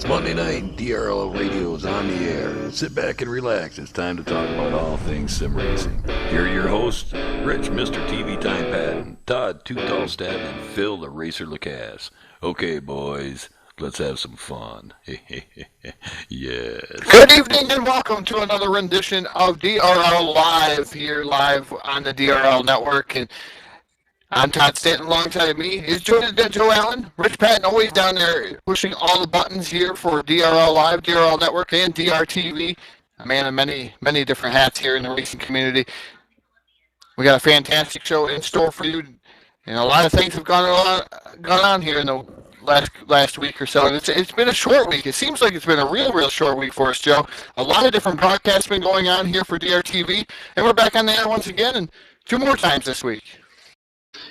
Monday night, DRL Radio is on the air. Sit back and relax. It's time to talk about all things sim racing. Here are your hosts, Rich, Mr. TV Time Patton, Todd, Too Tall Stab, and Phil, the Racer Lacasse. Okay, boys, let's have some fun. Yes. Good evening and welcome to another rendition of DRL Live here live on the DRL Network. And I'm Todd Stanton. Alongside me is Joe Allen. Rich Patton always down there pushing all the buttons here for DRL Live, DRL Network, and DRTV. A man of many different hats here in the racing community. We got a fantastic show in store for you, and a lot of things have gone on here in the last week or so. And it's been a short week. It seems like it's been a real short week for us, Joe. A lot of different broadcasts been going on here for DRTV, and we're back on the air once again, and 2 more times this week.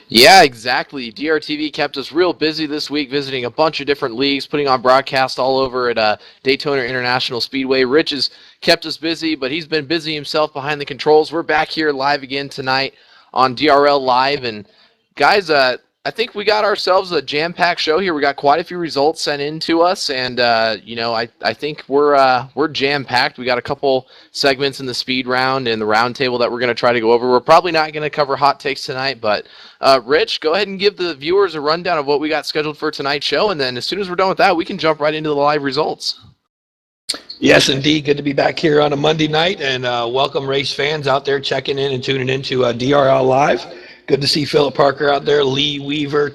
Yeah, exactly. DRTV kept us real busy this week, visiting a bunch of different leagues, putting on broadcasts all over at Daytona International Speedway. Rich has kept us busy, but he's been busy himself behind the controls. We're back here live again tonight on DRL Live, and guys, I think we got ourselves a jam-packed show here. We got quite a few results sent in to us, and I think we're jam-packed. We got a couple segments in the speed round and the round table that we're going to try to go over. We're probably not going to cover hot takes tonight, but Rich, go ahead and give the viewers a rundown of what we got scheduled for tonight's show, and then as soon as we're done with that, we can jump right into the live results. Yes, indeed. Good to be back here on a Monday night, and welcome race fans out there checking in and tuning into DRL Live. Good to see Philip Parker out there, Lee Weaver,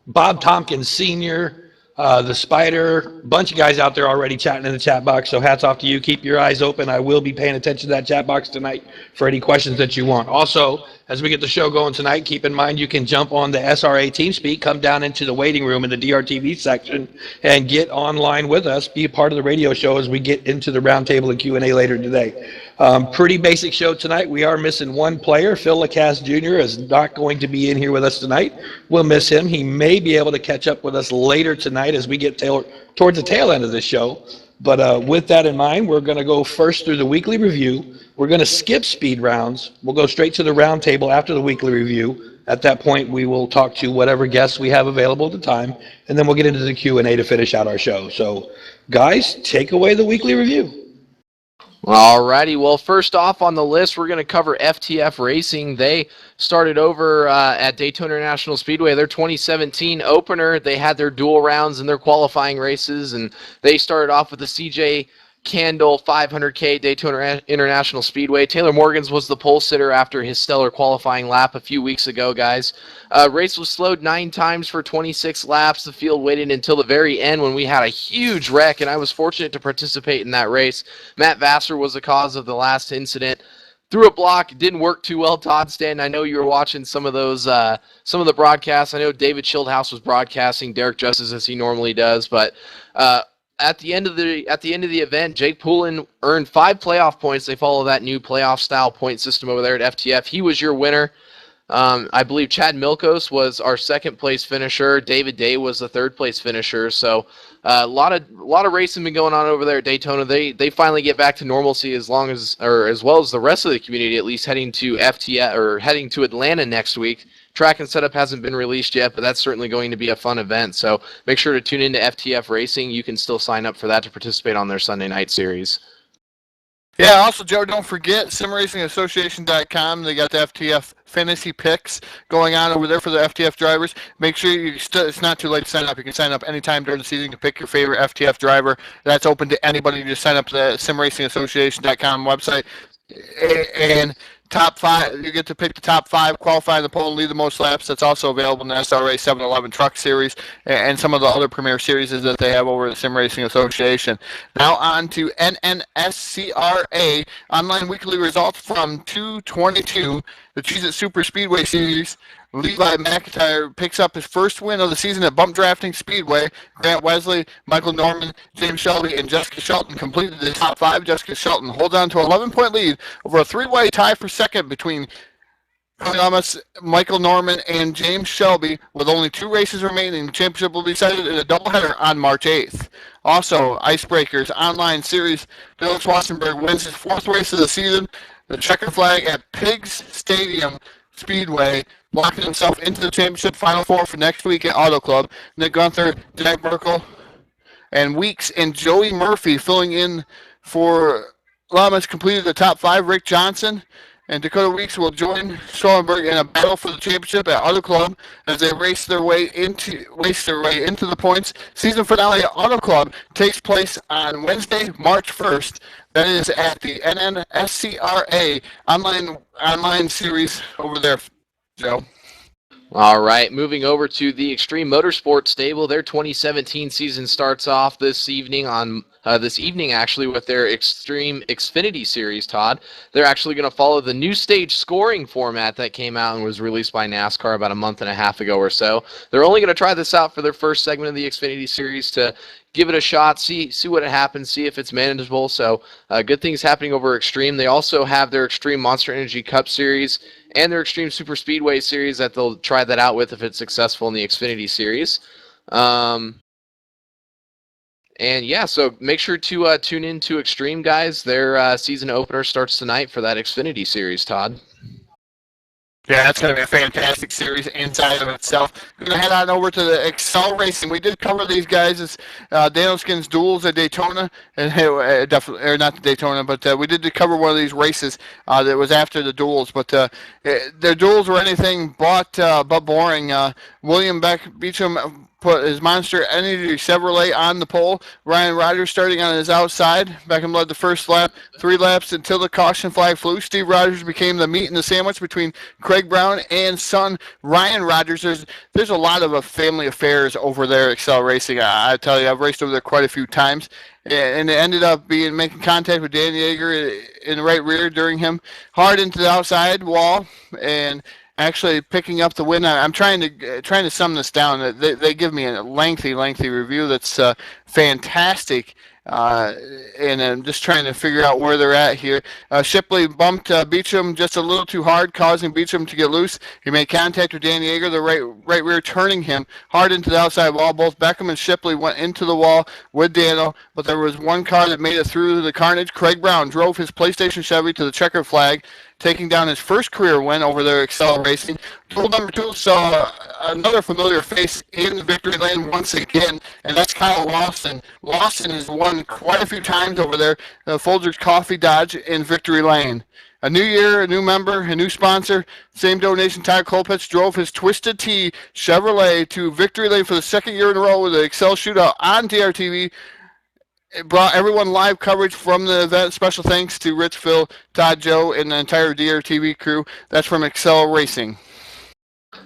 Bob Tompkins Sr., the Spider, bunch of guys out there already chatting in the chat box, so hats off to you. Keep your eyes open. I will be paying attention to that chat box tonight for any questions that you want. Also, as we get the show going tonight, keep in mind you can jump on the SRA TeamSpeak, come down into the waiting room in the DRTV section, and get online with us, be a part of the radio show as we get into the roundtable and Q&A later today. Pretty basic show tonight. We are missing one player. Phil Lacasse Jr. is not going to be in here with us tonight. We'll miss him. He may be able to catch up with us later tonight as we get towards the tail end of this show. But with that in mind, we're going to go first through the weekly review. We're going to skip speed rounds. We'll go straight to the round table after the weekly review. At that point, we will talk to whatever guests we have available at the time, and then we'll get into the Q&A to finish out our show. So, guys, take away the weekly review. Alrighty, well, first off on the list, we're going to cover FTF Racing. They started over at Daytona International Speedway. Their 2017 opener, they had their dual rounds in their qualifying races, and they started off with the CJ Candle 500K Daytona International Speedway. Taylor Morgans was the pole sitter after his stellar qualifying lap a few weeks ago, guys. Race was slowed 9 times for 26 laps. The field waited until the very end when we had a huge wreck, and I was fortunate to participate in that race. Matt Vassar was the cause of the last incident. Threw a block, it didn't work too well, Todd Stanton. I know you were watching some of the broadcasts. I know David Schildhouse was broadcasting, Derek Justice as he normally does, but at the end of the event, Jake Poulin earned 5 playoff points. They follow that new playoff style point system over there at FTF. He was your winner. I believe Chad Milkos was our second place finisher. David Day was the third place finisher. So a lot of racing been going on over there at Daytona. They finally get back to normalcy as well as the rest of the community, at least heading to FTF or heading to Atlanta next week. Track and setup hasn't been released yet, but that's certainly going to be a fun event. So make sure to tune into FTF Racing. You can still sign up for that to participate on their Sunday night series. Yeah, also, Joe, don't forget, simracingassociation.com. They got the FTF fantasy picks going on over there for the FTF drivers. Make sure it's not too late to sign up. You can sign up anytime during the season to pick your favorite FTF driver. That's open to anybody. You just sign up to the simracingassociation.com website. And top 5, you get to pick the top 5, qualify in the pole, and lead the most laps. That's also available in the SRA 711 Truck Series and some of the other premier series that they have over at the Sim Racing Association. Now on to NNSCRA, online weekly results from 222, the Cheez-It Super Speedway Series. Levi McIntyre picks up his first win of the season at Bump Drafting Speedway. Grant Wesley, Michael Norman, James Shelby, and Jessica Shelton completed the top 5. Jessica Shelton holds on to an 11-point lead over a 3-way tie for second between Thomas, Michael Norman, and James Shelby. With only 2 races remaining, the championship will be decided in a doubleheader on March 8th. Also, Icebreakers Online Series, Dylan Schwarzenberg wins his 4th race of the season, the checker flag at Pigs Stadium Speedway, locking himself into the championship Final Four for next week at Auto Club. Nick Gunther, Jack Merkel, and Weeks and Joey Murphy filling in for Lamas completed the top 5. Rick Johnson and Dakota Weeks will join Schoenberg in a battle for the championship at Auto Club as they race their way into the points. Season finale at Auto Club takes place on Wednesday, March 1st. That is at the NNSCRA online series over there, Joe. All right, moving over to the Extreme Motorsports stable. Their 2017 season starts off this evening actually with their Extreme Xfinity Series, Todd. They're actually going to follow the new stage scoring format that came out and was released by NASCAR about a month and a half ago or so. They're only going to try this out for their first segment of the Xfinity Series to give it a shot, see what happens, see if it's manageable. So good things happening over Extreme. They also have their Extreme Monster Energy Cup Series and their Extreme Super Speedway Series that they'll try that out with if it's successful in the Xfinity Series. And yeah, so make sure to tune in to Extreme, guys. Their season opener starts tonight for that Xfinity Series, Todd. Yeah, that's going to be a fantastic series inside of itself. We're going to head on over to the Excel Racing. We did cover these guys as Danielskin's duels at Daytona, and definitely, or not the Daytona, but we did cover one of these races that was after the duels. But their duels were anything but boring. William Beecham put his Monster Energy Chevrolet on the pole. Ryan Rogers starting on his outside. Beckham led the first lap, 3 laps until the caution flag flew. Steve Rogers became the meat in the sandwich between Craig Brown and son Ryan Rogers. There's a lot of family affairs over there at Excel Racing. I tell you, I've raced over there quite a few times. And it ended up making contact with Dan Yeager in the right rear during him. Hard into the outside wall and actually picking up the win. I'm trying to sum this down. They give me a lengthy review that's fantastic, and I'm just trying to figure out where they're at here. Shipley bumped Beecham just a little too hard, causing Beecham to get loose. He made contact with Dan Yeager, the right rear, turning him hard into the outside wall. Both Beckham and Shipley went into the wall with Daniel, but there was one car that made it through the carnage. Craig Brown drove his PlayStation Chevy to the checkered flag, taking down his first career win over there at Excel Racing. Duel number 2 saw another familiar face in victory lane once again, and that's Kyle Lawson. Lawson has won quite a few times over there, Folgers Coffee Dodge in victory lane. A new year, a new member, a new sponsor. Same donation. Tyler Kolpitz drove his Twisted Tea Chevrolet to victory lane for the second year in a row with the Excel Shootout on DRTV. It brought everyone live coverage from the event. Special thanks to Rich, Phil, Todd, Joe, and the entire DRTV crew. That's from Excel Racing.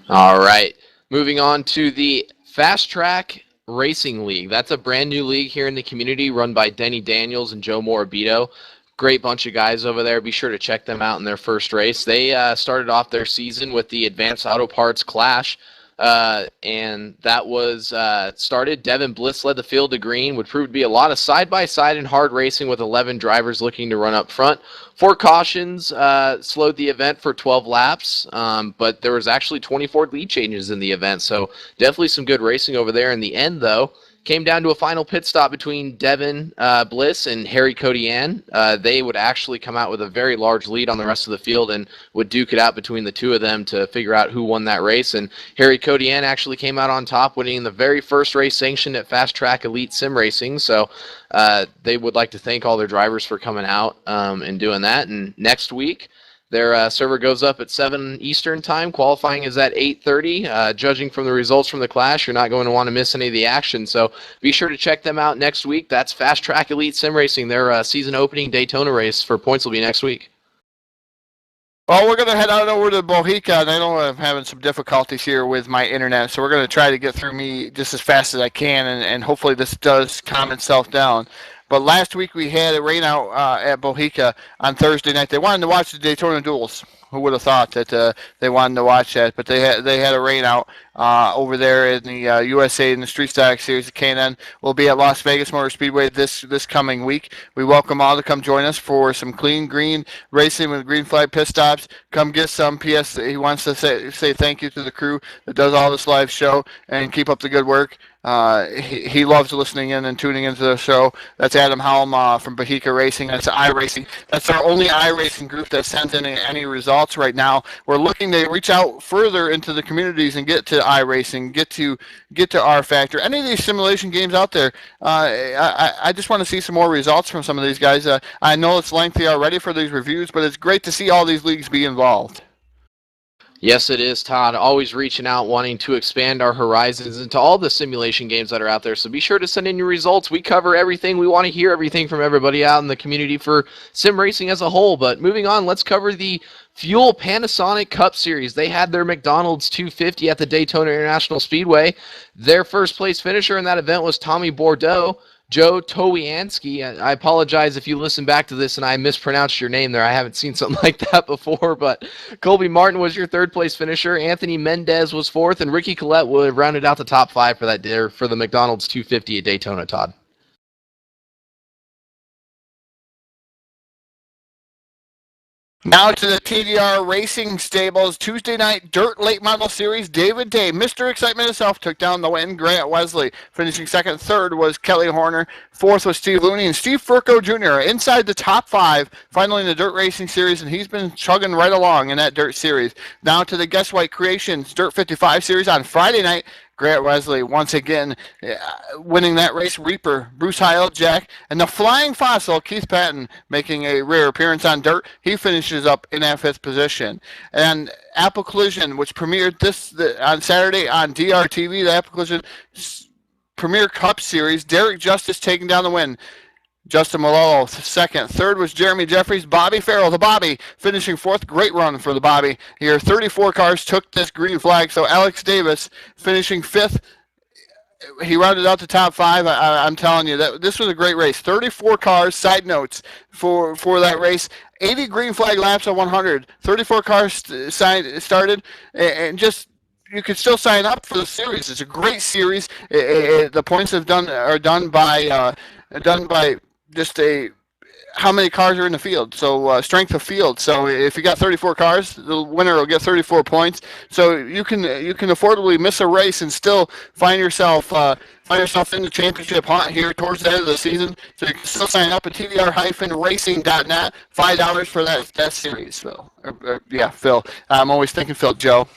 All right. Moving on to the Fast Track Racing League. That's a brand new league here in the community run by Denny Daniels and Joe Morabito. Great bunch of guys over there. Be sure to check them out in their first race. They started off their season with the Advanced Auto Parts Clash. And that was started. Devin Bliss led the field to green. Would prove to be a lot of side-by-side and hard racing with 11 drivers looking to run up front. 4 cautions slowed the event for 12 laps, but there was actually 24 lead changes in the event, so definitely some good racing over there. In the end, though, came down to a final pit stop between Devin Bliss and Harry Codian. They would actually come out with a very large lead on the rest of the field and would duke it out between the two of them to figure out who won that race. And Harry Codian actually came out on top, winning the very first race sanctioned at Fast Track Elite Sim Racing. So they would like to thank all their drivers for coming out and doing that. And next week, their server goes up at 7 Eastern time. Qualifying is at 8:30. Judging from the results from the clash, you're not going to want to miss any of the action. So be sure to check them out next week. That's Fast Track Elite Sim Racing. Their season opening Daytona race for points will be next week. Well, we're going to head on over to Bohica, and I know I'm having some difficulties here with my internet, so we're going to try to get through me just as fast as I can, and hopefully this does calm itself down. But last week we had a rain out at Bohica on Thursday night. They wanted to watch the Daytona duels. Who would have thought that they wanted to watch that? But they had a rain out over there in the USA in the Street Stock Series. The K&N will be at Las Vegas Motor Speedway this coming week. We welcome all to come join us for some clean green racing with green flag pit stops. Come get some. P.S. He wants to say thank you to the crew that does all this live show and keep up the good work. He loves listening in and tuning into the show. That's Adam Helm from Bahika Racing. That's iRacing. That's our only iRacing group that sends in any results right now. We're looking to reach out further into the communities and get to iRacing, get to R Factor, any of these simulation games out there. I just want to see some more results from some of these guys. I know it's lengthy already for these reviews, but it's great to see all these leagues be involved. Yes, it is, Todd. Always reaching out, wanting to expand our horizons into all the simulation games that are out there. So be sure to send in your results. We cover everything. We want to hear everything from everybody out in the community for sim racing as a whole. But moving on, let's cover the Fuel Panasonic Cup Series. They had their McDonald's 250 at the Daytona International Speedway. Their first place finisher in that event was Tommy Bordeaux. Joe Towianski, I apologize if you listen back to this and I mispronounced your name there. I haven't seen something like that before, but Colby Martin was your third place finisher. Anthony Mendez was fourth, and Ricky Collette would have rounded out the top five for that dinner for the McDonald's 250 at Daytona, Todd. Now to the TDR Racing Stables Tuesday night dirt late model series. David Day, Mr. Excitement himself, took down the win. Grant Wesley finishing second. Third was Kelly Horner. Fourth was Steve Looney, and Steve Furco Jr. inside the top five, finally in the dirt racing series, and he's been chugging right along in that dirt series. Now to the Guess White Creations Dirt 55 series on Friday night. Grant Wesley once again winning that race. Reaper, Bruce Heil, Jack, and the Flying Fossil, Keith Patton, making a rare appearance on dirt. He finishes up in that fifth position. And Apple Collision, which premiered on Saturday on DRTV, the Apple Collision Premier Cup Series, Derek Justice taking down the win. Justin Malolo, second. Third was Jeremy Jeffries. Bobby Farrell, the Bobby, finishing fourth. Great run for the Bobby here. 34 cars took this green flag. So Alex Davis finishing fifth. He rounded out the top five. I'm telling you, that this was a great race. 34 cars, side notes for that race. 80 green flag laps on 100. 34 cars started, and just you can still sign up for the series. It's a great series. The points are done by just how many cars are in the field, so strength of field. So if you got 34 cars, the winner will get 34 points. So you can affordably miss a race and still find yourself in the championship hunt here towards the end of the season. So you can still sign up at TDR-racing.net. $5 for that series, Phil. Phil. I'm always thinking Phil. Joe.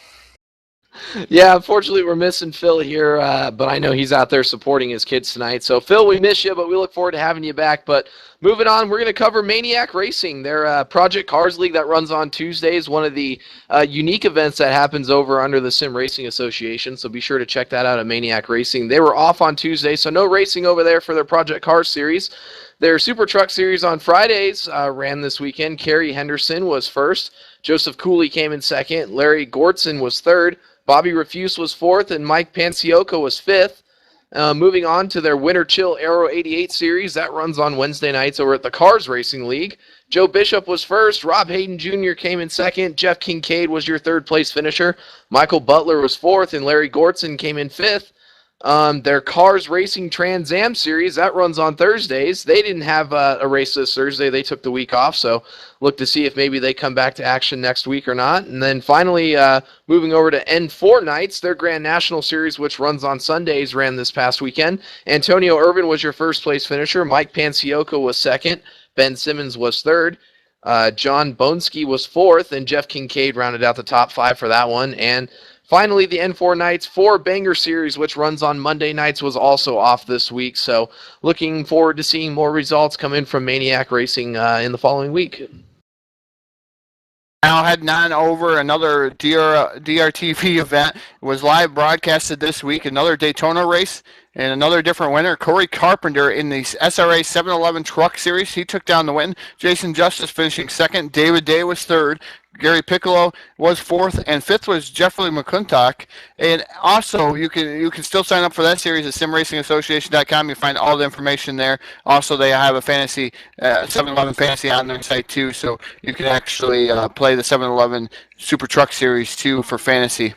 Yeah, unfortunately, we're missing Phil here, but I know he's out there supporting his kids tonight. So, Phil, we miss you, but we look forward to having you back. But moving on, we're going to cover Maniac Racing, their Project Cars League that runs on Tuesdays, one of the unique events that happens over under the Sim Racing Association. So be sure to check that out at Maniac Racing. They were off on Tuesday, so no racing over there for their Project Cars series. Their Super Truck Series on Fridays ran this weekend. Kerry Henderson was first. Joseph Cooley came in second. Larry Gortson was third. Bobby Refuse was fourth, and Mike Panciocco was fifth. Moving on to their Winter Chill Aero 88 series. That runs on Wednesday nights over at the Cars Racing League. Joe Bishop was first. Rob Hayden Jr. came in second. Jeff Kincaid was your third place finisher. Michael Butler was fourth, and Larry Gortson came in fifth. Their Cars Racing Trans Am series, that runs on Thursdays. They didn't have a race this Thursday. They took the week off, so look to see if maybe they come back to action next week or not. And then finally, moving over to N4 Nights, their Grand National Series, which runs on Sundays, ran this past weekend. Antonio Irvin was your first place finisher. Mike Panciocco was second. Ben Simmons was third. John Bonski was fourth, and Jeff Kincaid rounded out the top five for that one. And finally, the N4 Nights 4 Banger Series, which runs on Monday nights, was also off this week. So looking forward to seeing more results come in from Maniac Racing in the following week. Now heading on over, another DRTV event was live broadcasted this week. Another Daytona race and another different winner. Corey Carpenter in the SRA 711 Truck Series. He took down the win. Jason Justice finishing second. David Day was third. Gary Piccolo was fourth, and fifth was Jeffrey McClintock. And also, you can still sign up for that series at simracingassociation.com. You find all the information there. Also, they have a fantasy 711 fantasy on their site too, so you can actually play the 711 Super Truck Series too for fantasy.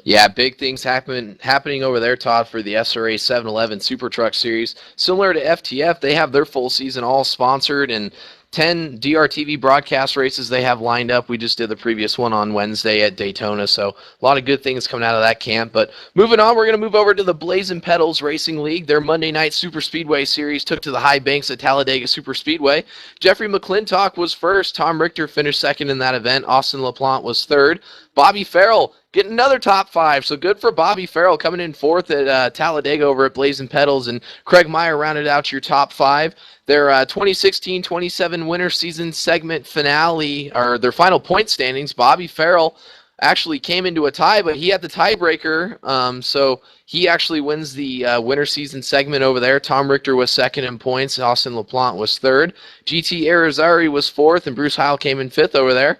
Yeah, big things happening over there, Todd, for the SRA 711 Super Truck Series. Similar to FTF, they have their full season all sponsored and 10 DRTV broadcast races they have lined up. We just did the previous one on Wednesday at Daytona, so a lot of good things coming out of that camp. But moving on, we're going to move over to the Blazing Pedals Racing League. Their Monday night Super Speedway series took to the high banks at Talladega Super Speedway. Jeffrey McClintock was first. Tom Richter finished second in that event. Austin LaPlante was third. Bobby Farrell getting another top 5, so good for Bobby Farrell coming in fourth at Talladega over at Blazing Pedals, and Craig Meyer rounded out your top 5. Their 2016-27 winter season segment finale, or their final point standings, Bobby Farrell actually came into a tie, but he had the tiebreaker, so he actually wins the winter season segment over there. Tom Richter was second in points. Austin LaPlante was third. GT Irizarry was fourth, and Bruce Heil came in fifth over there.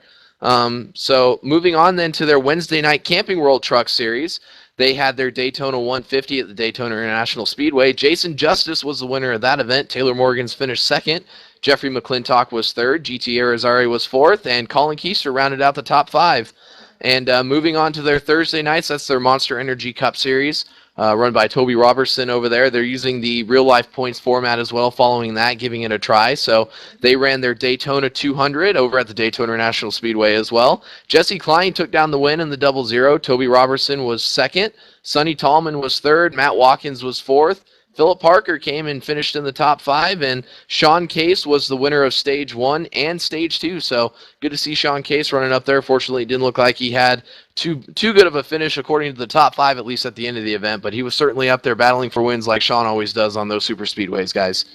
So moving on then to their Wednesday night Camping World Truck Series. They had their Daytona 150 at the Daytona International Speedway. Jason Justice was the winner of that event. Taylor Morgans finished second. Jeffrey McClintock was third. GT Irizarry was fourth. And Colin Keister rounded out the top 5. And moving on to their Thursday nights, that's their Monster Energy Cup Series, run by Toby Robertson over there. They're using the real-life points format as well, following that, giving it a try. So they ran their Daytona 200 over at the Daytona International Speedway as well. Jesse Klein took down the win in the 00. Toby Robertson was second. Sonny Tallman was third. Matt Watkins was fourth. Philip Parker came and finished in the top 5, and Sean Case was the winner of Stage 1 and Stage 2, so good to see Sean Case running up there. Fortunately, it didn't look like he had too good of a finish according to the top 5, at least at the end of the event, but he was certainly up there battling for wins like Sean always does on those super speedways, guys.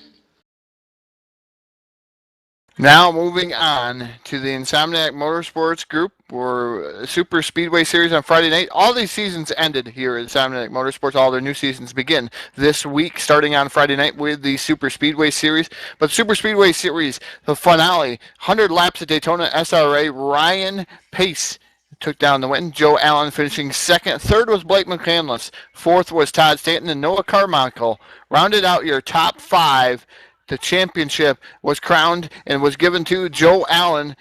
Now moving on to the Insomniac Motorsports Group or Super Speedway Series on Friday night. All these seasons ended here at Insomniac Motorsports. All their new seasons begin this week, starting on Friday night with the Super Speedway Series. But Super Speedway Series, the finale, 100 laps at Daytona SRA, Ryan Pace took down the win. Joe Allen finishing second. Third was Blake McCandless. Fourth was Todd Stanton, and Noah Carmichael rounded out your top 5. The championship was crowned and was given to Joe Allen.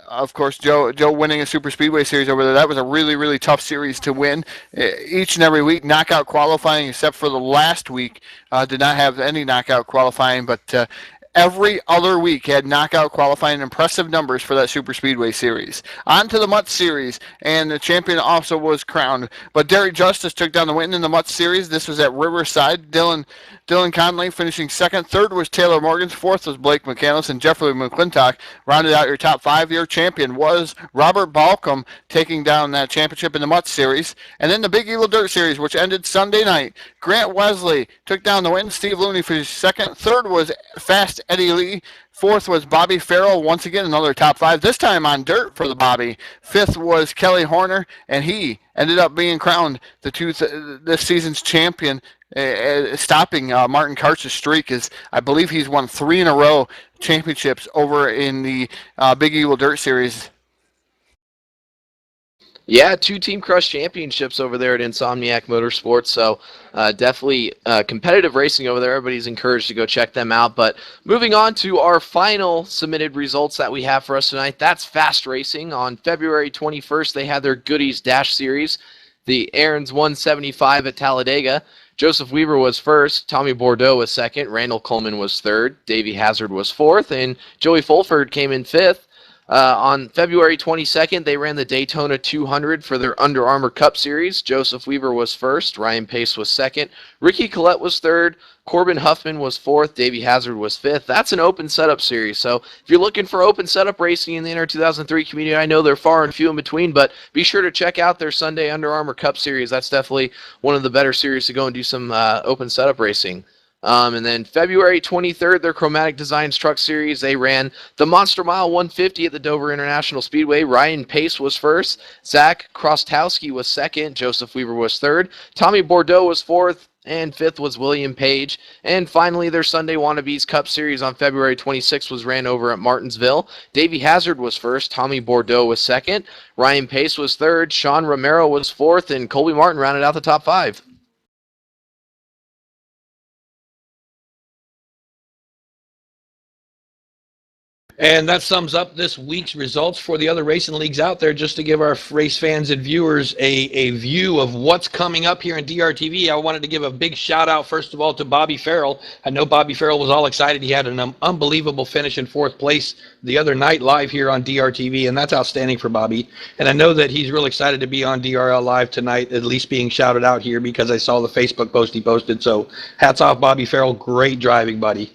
Of course, Joe winning a Super Speedway Series over there. That was a really, really tough series to win. Each and every week, knockout qualifying, except for the last week, did not have any knockout qualifying, but every other week had knockout qualifying, impressive numbers for that Super Speedway Series. On to the Mutt Series, and the champion also was crowned. But Derek Justice took down the win in the Mutt Series. This was at Riverside. Dylan Conley finishing second. Third was Taylor Morgans. Fourth was Blake McCandless, and Jeffrey McClintock rounded out your top 5. Your champion was Robert Balcom, taking down that championship in the Mutt Series. And then the Big Eagle Dirt Series, which ended Sunday night. Grant Wesley took down the win. Steve Looney finished second. Third was Fast Eddie Lee. Fourth was Bobby Farrell, once again another top 5, this time on dirt for the Bobby. Fifth was Kelly Horner, and he ended up being crowned this season's champion, stopping Martin Karch's streak. As I believe he's won 3 in a row championships over in the Big Eagle Dirt Series. Yeah, 2 Team Crush championships over there at Insomniac Motorsports, so definitely competitive racing over there. Everybody's encouraged to go check them out. But moving on to our final submitted results that we have for us tonight, that's Fast Racing. On February 21st, they had their Goodies Dash Series, the Aaron's 175 at Talladega. Joseph Weaver was first, Tommy Bordeaux was second, Randall Coleman was third, Davey Hazard was fourth, and Joey Fulford came in fifth. On February 22nd, they ran the Daytona 200 for their Under Armour Cup Series. Joseph Weaver was first. Ryan Pace was second. Ricky Collette was third. Corbin Huffman was fourth. Davey Hazard was fifth. That's an open setup series. So if you're looking for open setup racing in the Inter 2003 community, I know they're far and few in between, but be sure to check out their Sunday Under Armour Cup Series. That's definitely one of the better series to go and do some open setup racing. And then February 23rd, their Chromatic Designs Truck Series, they ran the Monster Mile 150 at the Dover International Speedway. Ryan Pace was first. Zach Krostowski was second. Joseph Weaver was third. Tommy Bordeaux was fourth. And fifth was William Page. And finally, their Sunday Wannabes Cup Series on February 26th was ran over at Martinsville. Davey Hazard was first. Tommy Bordeaux was second. Ryan Pace was third. Sean Romero was fourth. And Colby Martin rounded out the top 5. And that sums up this week's results for the other racing leagues out there, just to give our race fans and viewers a view of what's coming up here in DRTV. I wanted to give a big shout out, first of all, to Bobby Farrell. I know Bobby Farrell was all excited. He had an unbelievable finish in 4th place the other night live here on DRTV, and that's outstanding for Bobby. And I know that he's real excited to be on DRL Live tonight, at least being shouted out here, because I saw the Facebook post he posted. So hats off, Bobby Farrell. Great driving, buddy.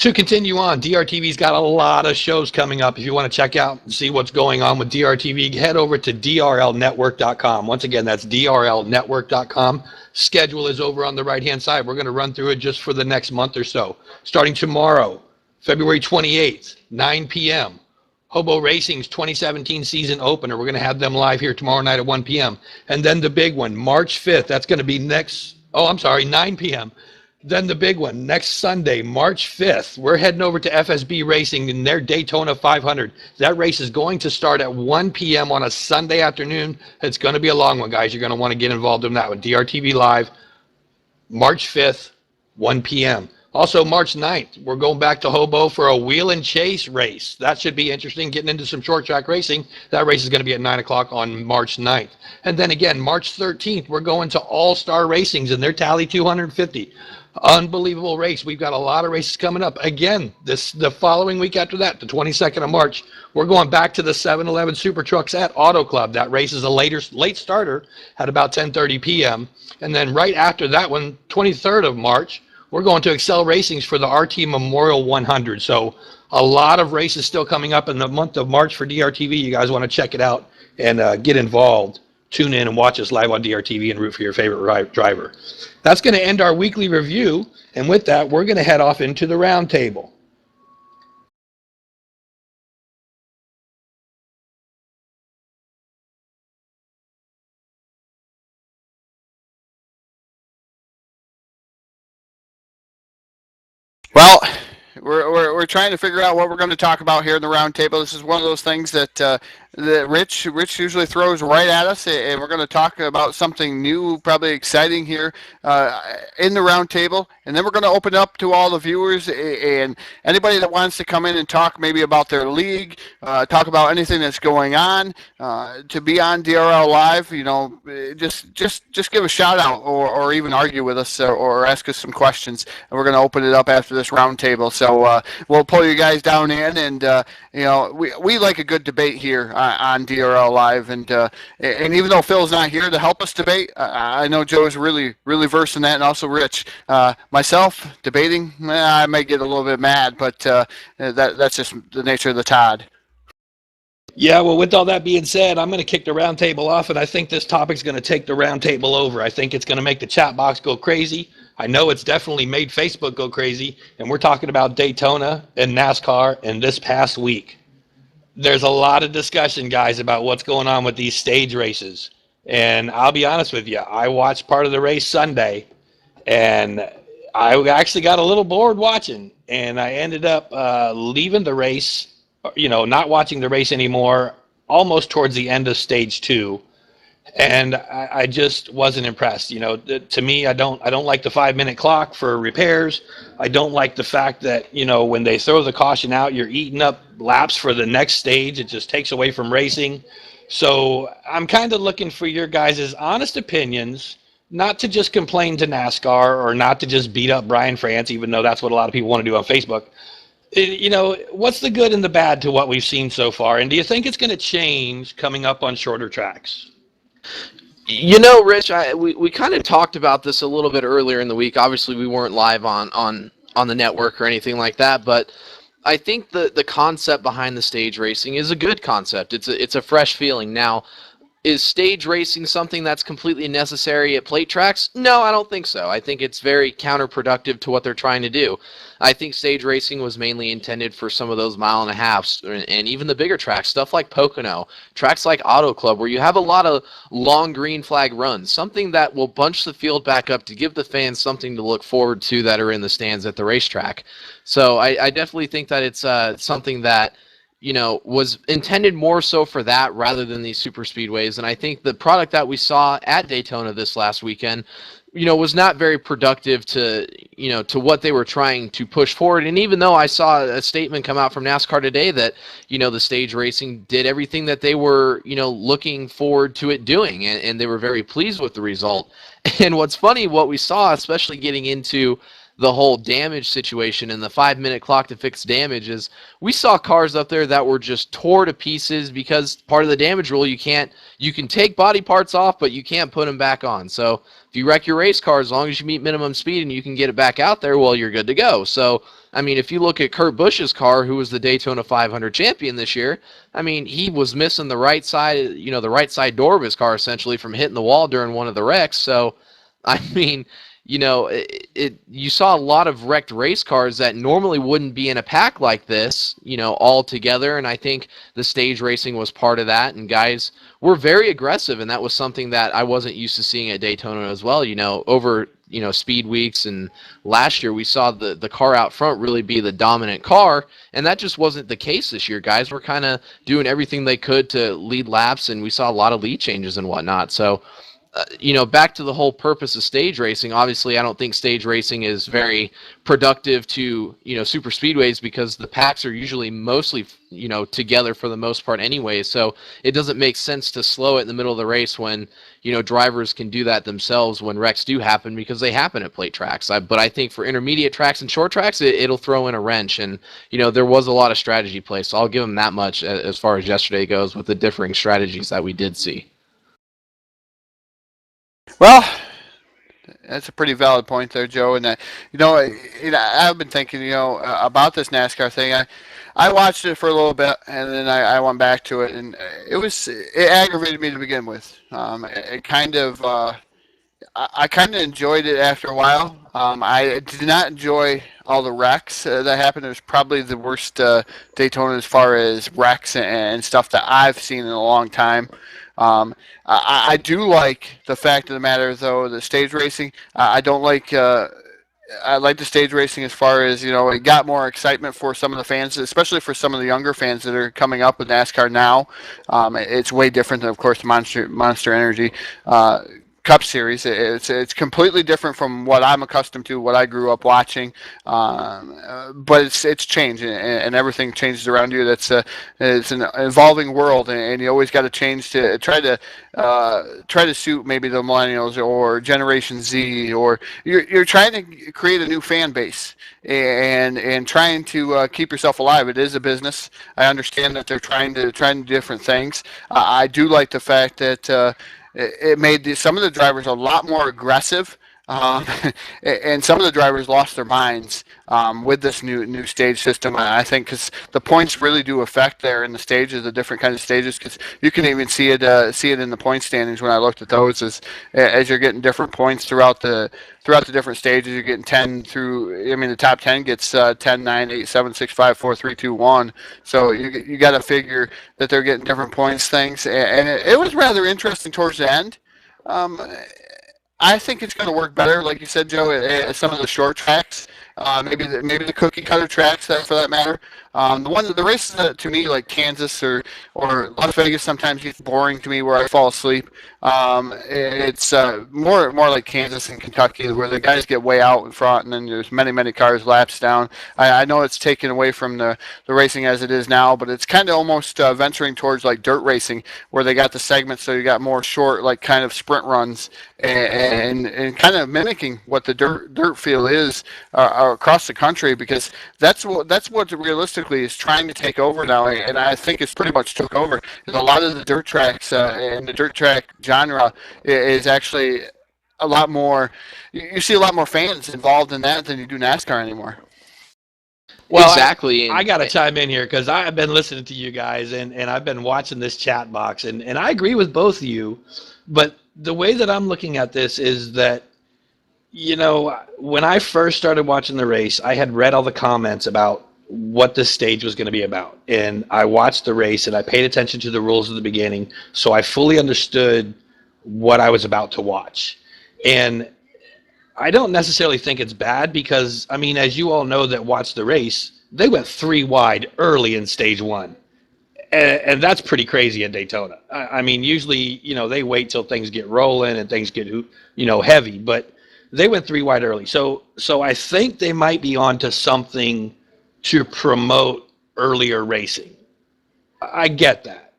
To continue on, DRTV's got a lot of shows coming up. If you want to check out and see what's going on with DRTV, head over to DRLNetwork.com. Once again, that's DRLNetwork.com. Schedule is over on the right-hand side. We're going to run through it just for the next month or so. Starting tomorrow, February 28th, 9 p.m., Hobo Racing's 2017 season opener. We're going to have them live here tomorrow night at 1 p.m. And then the big one, March 5th, that's going to be 9 p.m., Then the big one, next Sunday, March 5th, we're heading over to FSB Racing in their Daytona 500. That race is going to start at 1 p.m. on a Sunday afternoon. It's going to be a long one, guys. You're going to want to get involved in that one. DRTV Live, March 5th, 1 p.m. Also, March 9th, we're going back to Hobo for a wheel and chase race. That should be interesting, getting into some short track racing. That race is going to be at 9 o'clock on March 9th. And then again, March 13th, we're going to All-Star Racings in their Tally 250. Unbelievable race. We've got a lot of races coming up. Again, the following week after that, the 22nd of March, we're going back to the 7-Eleven Super Trucks at Auto Club. That race is a late starter at about 10:30 p.m. And then right after that one, 23rd of March, we're going to Excel Racings for the RT Memorial 100. So a lot of races still coming up in the month of March for DRTV. You guys want to check it out and get involved. Tune in and watch us live on DRTV and root for your favorite driver. That's going to end our weekly review. And with that, we're going to head off into the roundtable. Well, we're trying to figure out what we're going to talk about here in the roundtable. This is one of those things that Rich usually throws right at us, and we're going to talk about something new, probably exciting here in the roundtable, and then we're going to open up to all the viewers and anybody that wants to come in and talk maybe about their league, talk about anything that's going on, to be on DRL Live. You know, just give a shout out or even argue with us or ask us some questions, and we're going to open it up after this roundtable. So we'll pull you guys down in, and you know, we like a good debate here on DRL Live, and even though Phil's not here to help us debate, I know Joe's really versed in that, and also Rich. Myself, debating, I might get a little bit mad, but that's just the nature of the Todd. Yeah, well, with all that being said, I'm going to kick the roundtable off, and I think this topic's going to take the roundtable over. I think it's going to make the chat box go crazy. I know it's definitely made Facebook go crazy, and we're talking about Daytona and NASCAR in this past week. There's a lot of discussion, guys, about what's going on with these stage races. And I'll be honest with you, I watched part of the race Sunday, and I actually got a little bored watching, and I ended up leaving the race, you know, not watching the race anymore, almost towards the end of stage 2. And I just wasn't impressed. You know, to me, I don't like the 5-minute clock for repairs. I don't like the fact that, you know, when they throw the caution out, you're eating up laps for the next stage. It just takes away from racing. So I'm kind of looking for your guys' honest opinions, not to just complain to NASCAR or not to just beat up Brian France, even though that's what a lot of people want to do on Facebook. You know, what's the good and the bad to what we've seen so far? And do you think it's going to change coming up on shorter tracks? You know, Rich, we kind of talked about this a little bit earlier in the week. Obviously, we weren't live on the network or anything like that, but I think the concept behind the stage racing is a good concept. It's a fresh feeling. Now, is stage racing something that's completely necessary at plate tracks? No, I don't think so. I think it's very counterproductive to what they're trying to do. I think stage racing was mainly intended for some of those 1.5 miles and even the bigger tracks, stuff like Pocono, tracks like Auto Club, where you have a lot of long green flag runs, something that will bunch the field back up to give the fans something to look forward to that are in the stands at the racetrack. So I definitely think that it's something that, you know, was intended more so for that rather than these super speedways. And I think the product that we saw at Daytona this last weekend, was not very productive to, to what they were trying to push forward. And even though I saw a statement come out from NASCAR today that, the stage racing did everything that they were, looking forward to it doing, and they were very pleased with the result. And what's funny, what we saw, especially getting into the whole damage situation and the 5-minute clock to fix damage, is we saw cars up there that were just tore to pieces because part of the damage rule, you can take body parts off, but you can't put them back on. So if you wreck your race car, as long as you meet minimum speed and you can get it back out there, well, you're good to go. So, I mean, if you look at Kurt Busch's car, who was the Daytona 500 champion this year, I mean, he was missing the right side, the right side door of his car essentially from hitting the wall during one of the wrecks. So, I mean, you saw a lot of wrecked race cars that normally wouldn't be in a pack like this, all together. And I think the stage racing was part of that. And guys were very aggressive. And that was something that I wasn't used to seeing at Daytona as well. Over, speed weeks and last year we saw the car out front really be the dominant car. And that just wasn't the case this year. Guys were kind of doing everything they could to lead laps. And we saw a lot of lead changes and whatnot. So, back to the whole purpose of stage racing, obviously I don't think stage racing is very productive to, super speedways because the packs are usually mostly, together for the most part anyway. So it doesn't make sense to slow it in the middle of the race when, drivers can do that themselves when wrecks do happen because they happen at plate tracks. But I think for intermediate tracks and short tracks, it'll throw in a wrench. And, there was a lot of strategy play. So I'll give them that much as far as yesterday goes with the differing strategies that we did see. Well, that's a pretty valid point there, Joe. And I've been thinking, about this NASCAR thing. I watched it for a little bit, and then I went back to it, and it aggravated me to begin with. I kind of enjoyed it after a while. I did not enjoy all the wrecks that happened. It was probably the worst Daytona as far as wrecks and stuff that I've seen in a long time. I do like the fact of the matter, though, the stage racing. I don't like. I like the stage racing as far as, it got more excitement for some of the fans, especially for some of the younger fans that are coming up with NASCAR now. It's way different than, of course, the Monster Energy Cup Series. It's completely different from what I'm accustomed to, what I grew up watching. But it's changed, and everything changes around you. It's an evolving world, and you always got to change to try to suit maybe the millennials or Generation Z, or you're trying to create a new fan base and trying to keep yourself alive. It is a business. I understand that they're trying to do different things. I do like the fact that. It made some of the drivers a lot more aggressive, and some of the drivers lost their minds with this new stage system. I think because the points really do affect there in the stages, the different kinds of stages. Because you can even see it in the point standings when I looked at those. As you're getting different points throughout the different stages, you're getting 10 through. I mean, the top 10 gets 10, 9, 8, 7, 6, 5, 4, 3, 2, 1. So you got to figure that they're getting different points things, and it was rather interesting towards the end. I think it's going to work better, like you said, Joe, at some of the short tracks, maybe the cookie cutter tracks, for that matter. The races that, to me, like Kansas or Las Vegas, sometimes gets boring to me where I fall asleep. It's more like Kansas and Kentucky, where the guys get way out in front, and then there's many cars laps down. I know it's taken away from the racing as it is now, but it's kind of almost venturing towards like dirt racing, where they got the segments, so you got more short, like kind of sprint runs, and kind of mimicking what the dirt field is across the country, because that's what realistically is trying to take over now, and I think it's pretty much took over. A lot of the dirt tracks and the dirt track genre is actually a lot more. You see a lot more fans involved in that than you do NASCAR anymore. Well, exactly. I got to chime in here because I've been listening to you guys, and I've been watching this chat box, and I agree with both of you, but the way that I'm looking at this is that, when I first started watching the race, I had read all the comments about what this stage was going to be about. And I watched the race, and I paid attention to the rules at the beginning, so I fully understood what I was about to watch. And I don't necessarily think it's bad because, I mean, as you all know that watch the race, they went 3 wide early in stage 1. And that's pretty crazy at Daytona. I mean, usually, they wait till things get rolling and things get, heavy. But They went 3 wide early. So I think they might be onto something to promote earlier racing. I get that.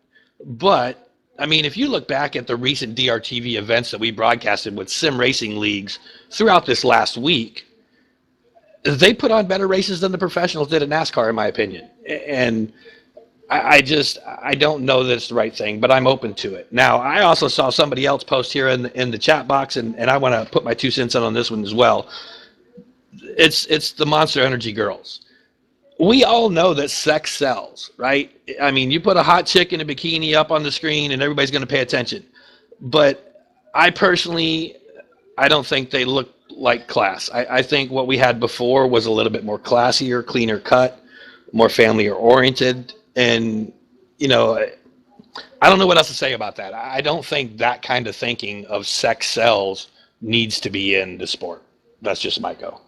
But, I mean, if you look back at the recent DRTV events that we broadcasted with sim racing leagues throughout this last week, they put on better races than the professionals did at NASCAR, in my opinion. And I don't know that it's the right thing, but I'm open to it. Now, I also saw somebody else post here in the chat box, and I want to put my 2 cents in on this one as well. It's the Monster Energy girls. We all know that sex sells, right? I mean, you put a hot chick in a bikini up on the screen and everybody's going to pay attention. But I personally, I don't think they look like class. I think what we had before was a little bit more classier, cleaner cut, more family oriented. And, you know, I don't know what else to say about that. I don't think that kind of thinking of sex sells needs to be in the sport. That's just my go.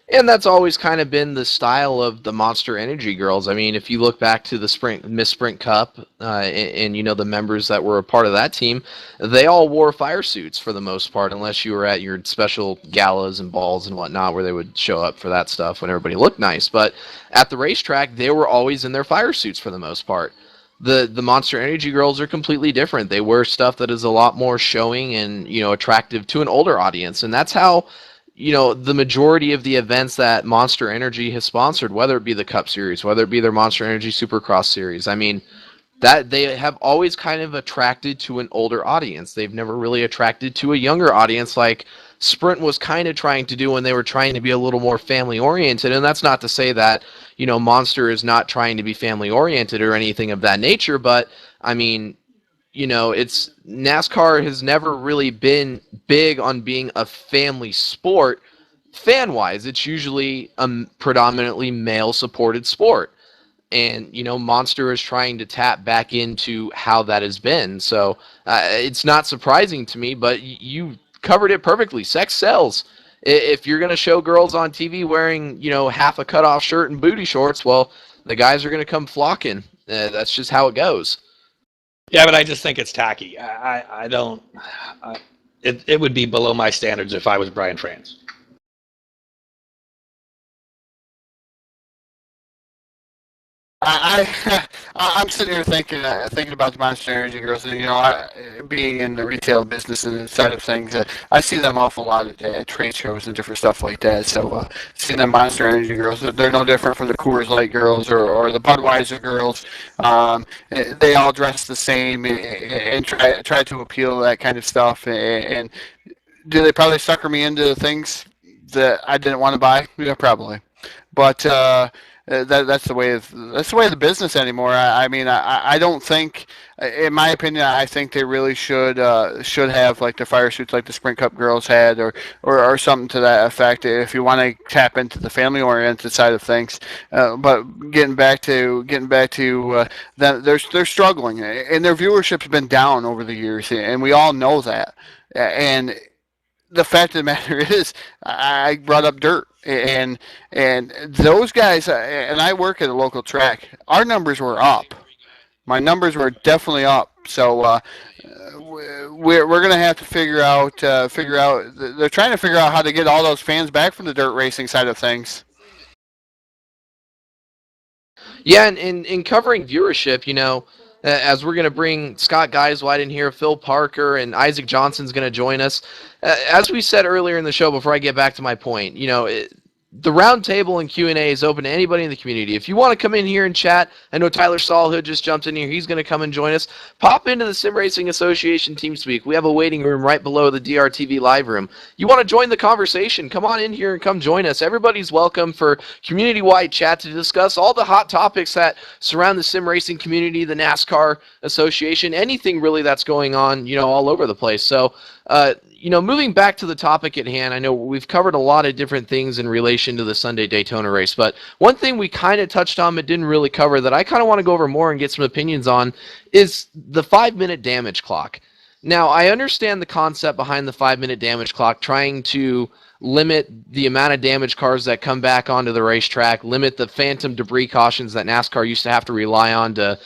And that's always kind of been the style of the Monster Energy girls. I mean, if you look back to the Miss Sprint Cup, and you know the members that were a part of that team, they all wore fire suits for the most part, unless you were at your special galas and balls and whatnot, where they would show up for that stuff when everybody looked nice. But at the racetrack, they were always in their fire suits for the most part. The Monster Energy girls are completely different. They wear stuff that is a lot more showing and, you know, attractive to an older audience, and that's how, you know, the majority of the events that Monster Energy has sponsored, whether it be the Cup Series, whether it be their Monster Energy Supercross Series, I mean, that they have always kind of attracted to an older audience. They've never really attracted to a younger audience like Sprint was kind of trying to do when they were trying to be a little more family-oriented. And that's not to say that, you know, Monster is not trying to be family-oriented or anything of that nature, but, I mean, you know, it's NASCAR has never really been big on being a family sport. Fan-wise, it's usually a predominantly male-supported sport. And, you know, Monster is trying to tap back into how that has been. So it's not surprising to me, but you covered it perfectly. Sex sells. If you're going to show girls on TV wearing, you know, half a cut-off shirt and booty shorts, well, the guys are going to come flocking. That's just how it goes. Yeah, but I just think it's tacky. I don't. It would be below my standards if I was Brian France. I'm sitting here thinking about the Monster Energy girls. And, you know, being in the retail business and the side of things, I see them awful lot at trade shows and different stuff like that. So seeing the Monster Energy girls, they're no different from the Coors Light girls or the Budweiser girls. They all dress the same and try to appeal to that kind of stuff. And do they probably sucker me into things that I didn't want to buy? Yeah, probably. But that's the way of the business anymore. I mean, I don't think, in my opinion, I think they really should have like the fire suits like the Sprint Cup girls had, or something to that effect. If you want to tap into the family oriented side of things, but getting back to them, they're struggling, and their viewership's been down over the years, and we all know that. And the fact of the matter is, I brought up dirt, and those guys, and I work at a local track. Our numbers were up. My numbers were definitely up. So we're going to have to figure out. They're trying to figure out how to get all those fans back from the dirt racing side of things. Yeah, and in covering viewership, you know, as we're going to bring Scott Geisweit in here, Phil Parker, and Isaac Johnson's going to join us. As we said earlier in the show, before I get back to my point, you know, the round table and Q&A is open to anybody in the community. If you want to come in here and chat, I know Tyler Stallhood just jumped in here. He's going to come and join us. Pop into the Sim Racing Association TeamSpeak. We have a waiting room right below the DRTV live room. You want to join the conversation, come on in here and come join us. Everybody's welcome for community-wide chat to discuss all the hot topics that surround the sim racing community, the NASCAR Association, anything really that's going on, you know, all over the place. So, you know, moving back to the topic at hand, I know we've covered a lot of different things in relation to the Sunday Daytona race, but one thing we kind of touched on but didn't really cover that I kind of want to go over more and get some opinions on is the 5-minute damage clock. Now, I understand the concept behind the 5-minute damage clock, trying to limit the amount of damaged cars that come back onto the racetrack, limit the phantom debris cautions that NASCAR used to have to rely on to,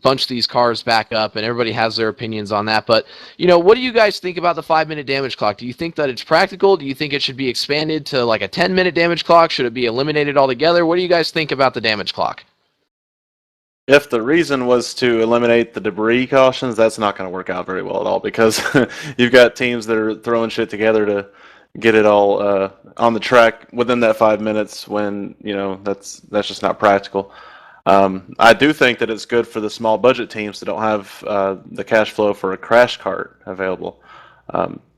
bunch these cars back up, and everybody has their opinions on that. But, what do you guys think about the 5-minute damage clock? Do you think that it's practical? Do you think it should be expanded to like a 10-minute damage clock? Should it be eliminated altogether? What do you guys think about the damage clock? If the reason was to eliminate the debris cautions, that's not going to work out very well at all, because you've got teams that are throwing shit together to get it all on the track within that 5 minutes when, that's just not practical. I do think that it's good for the small budget teams that don't have the cash flow for a crash cart available.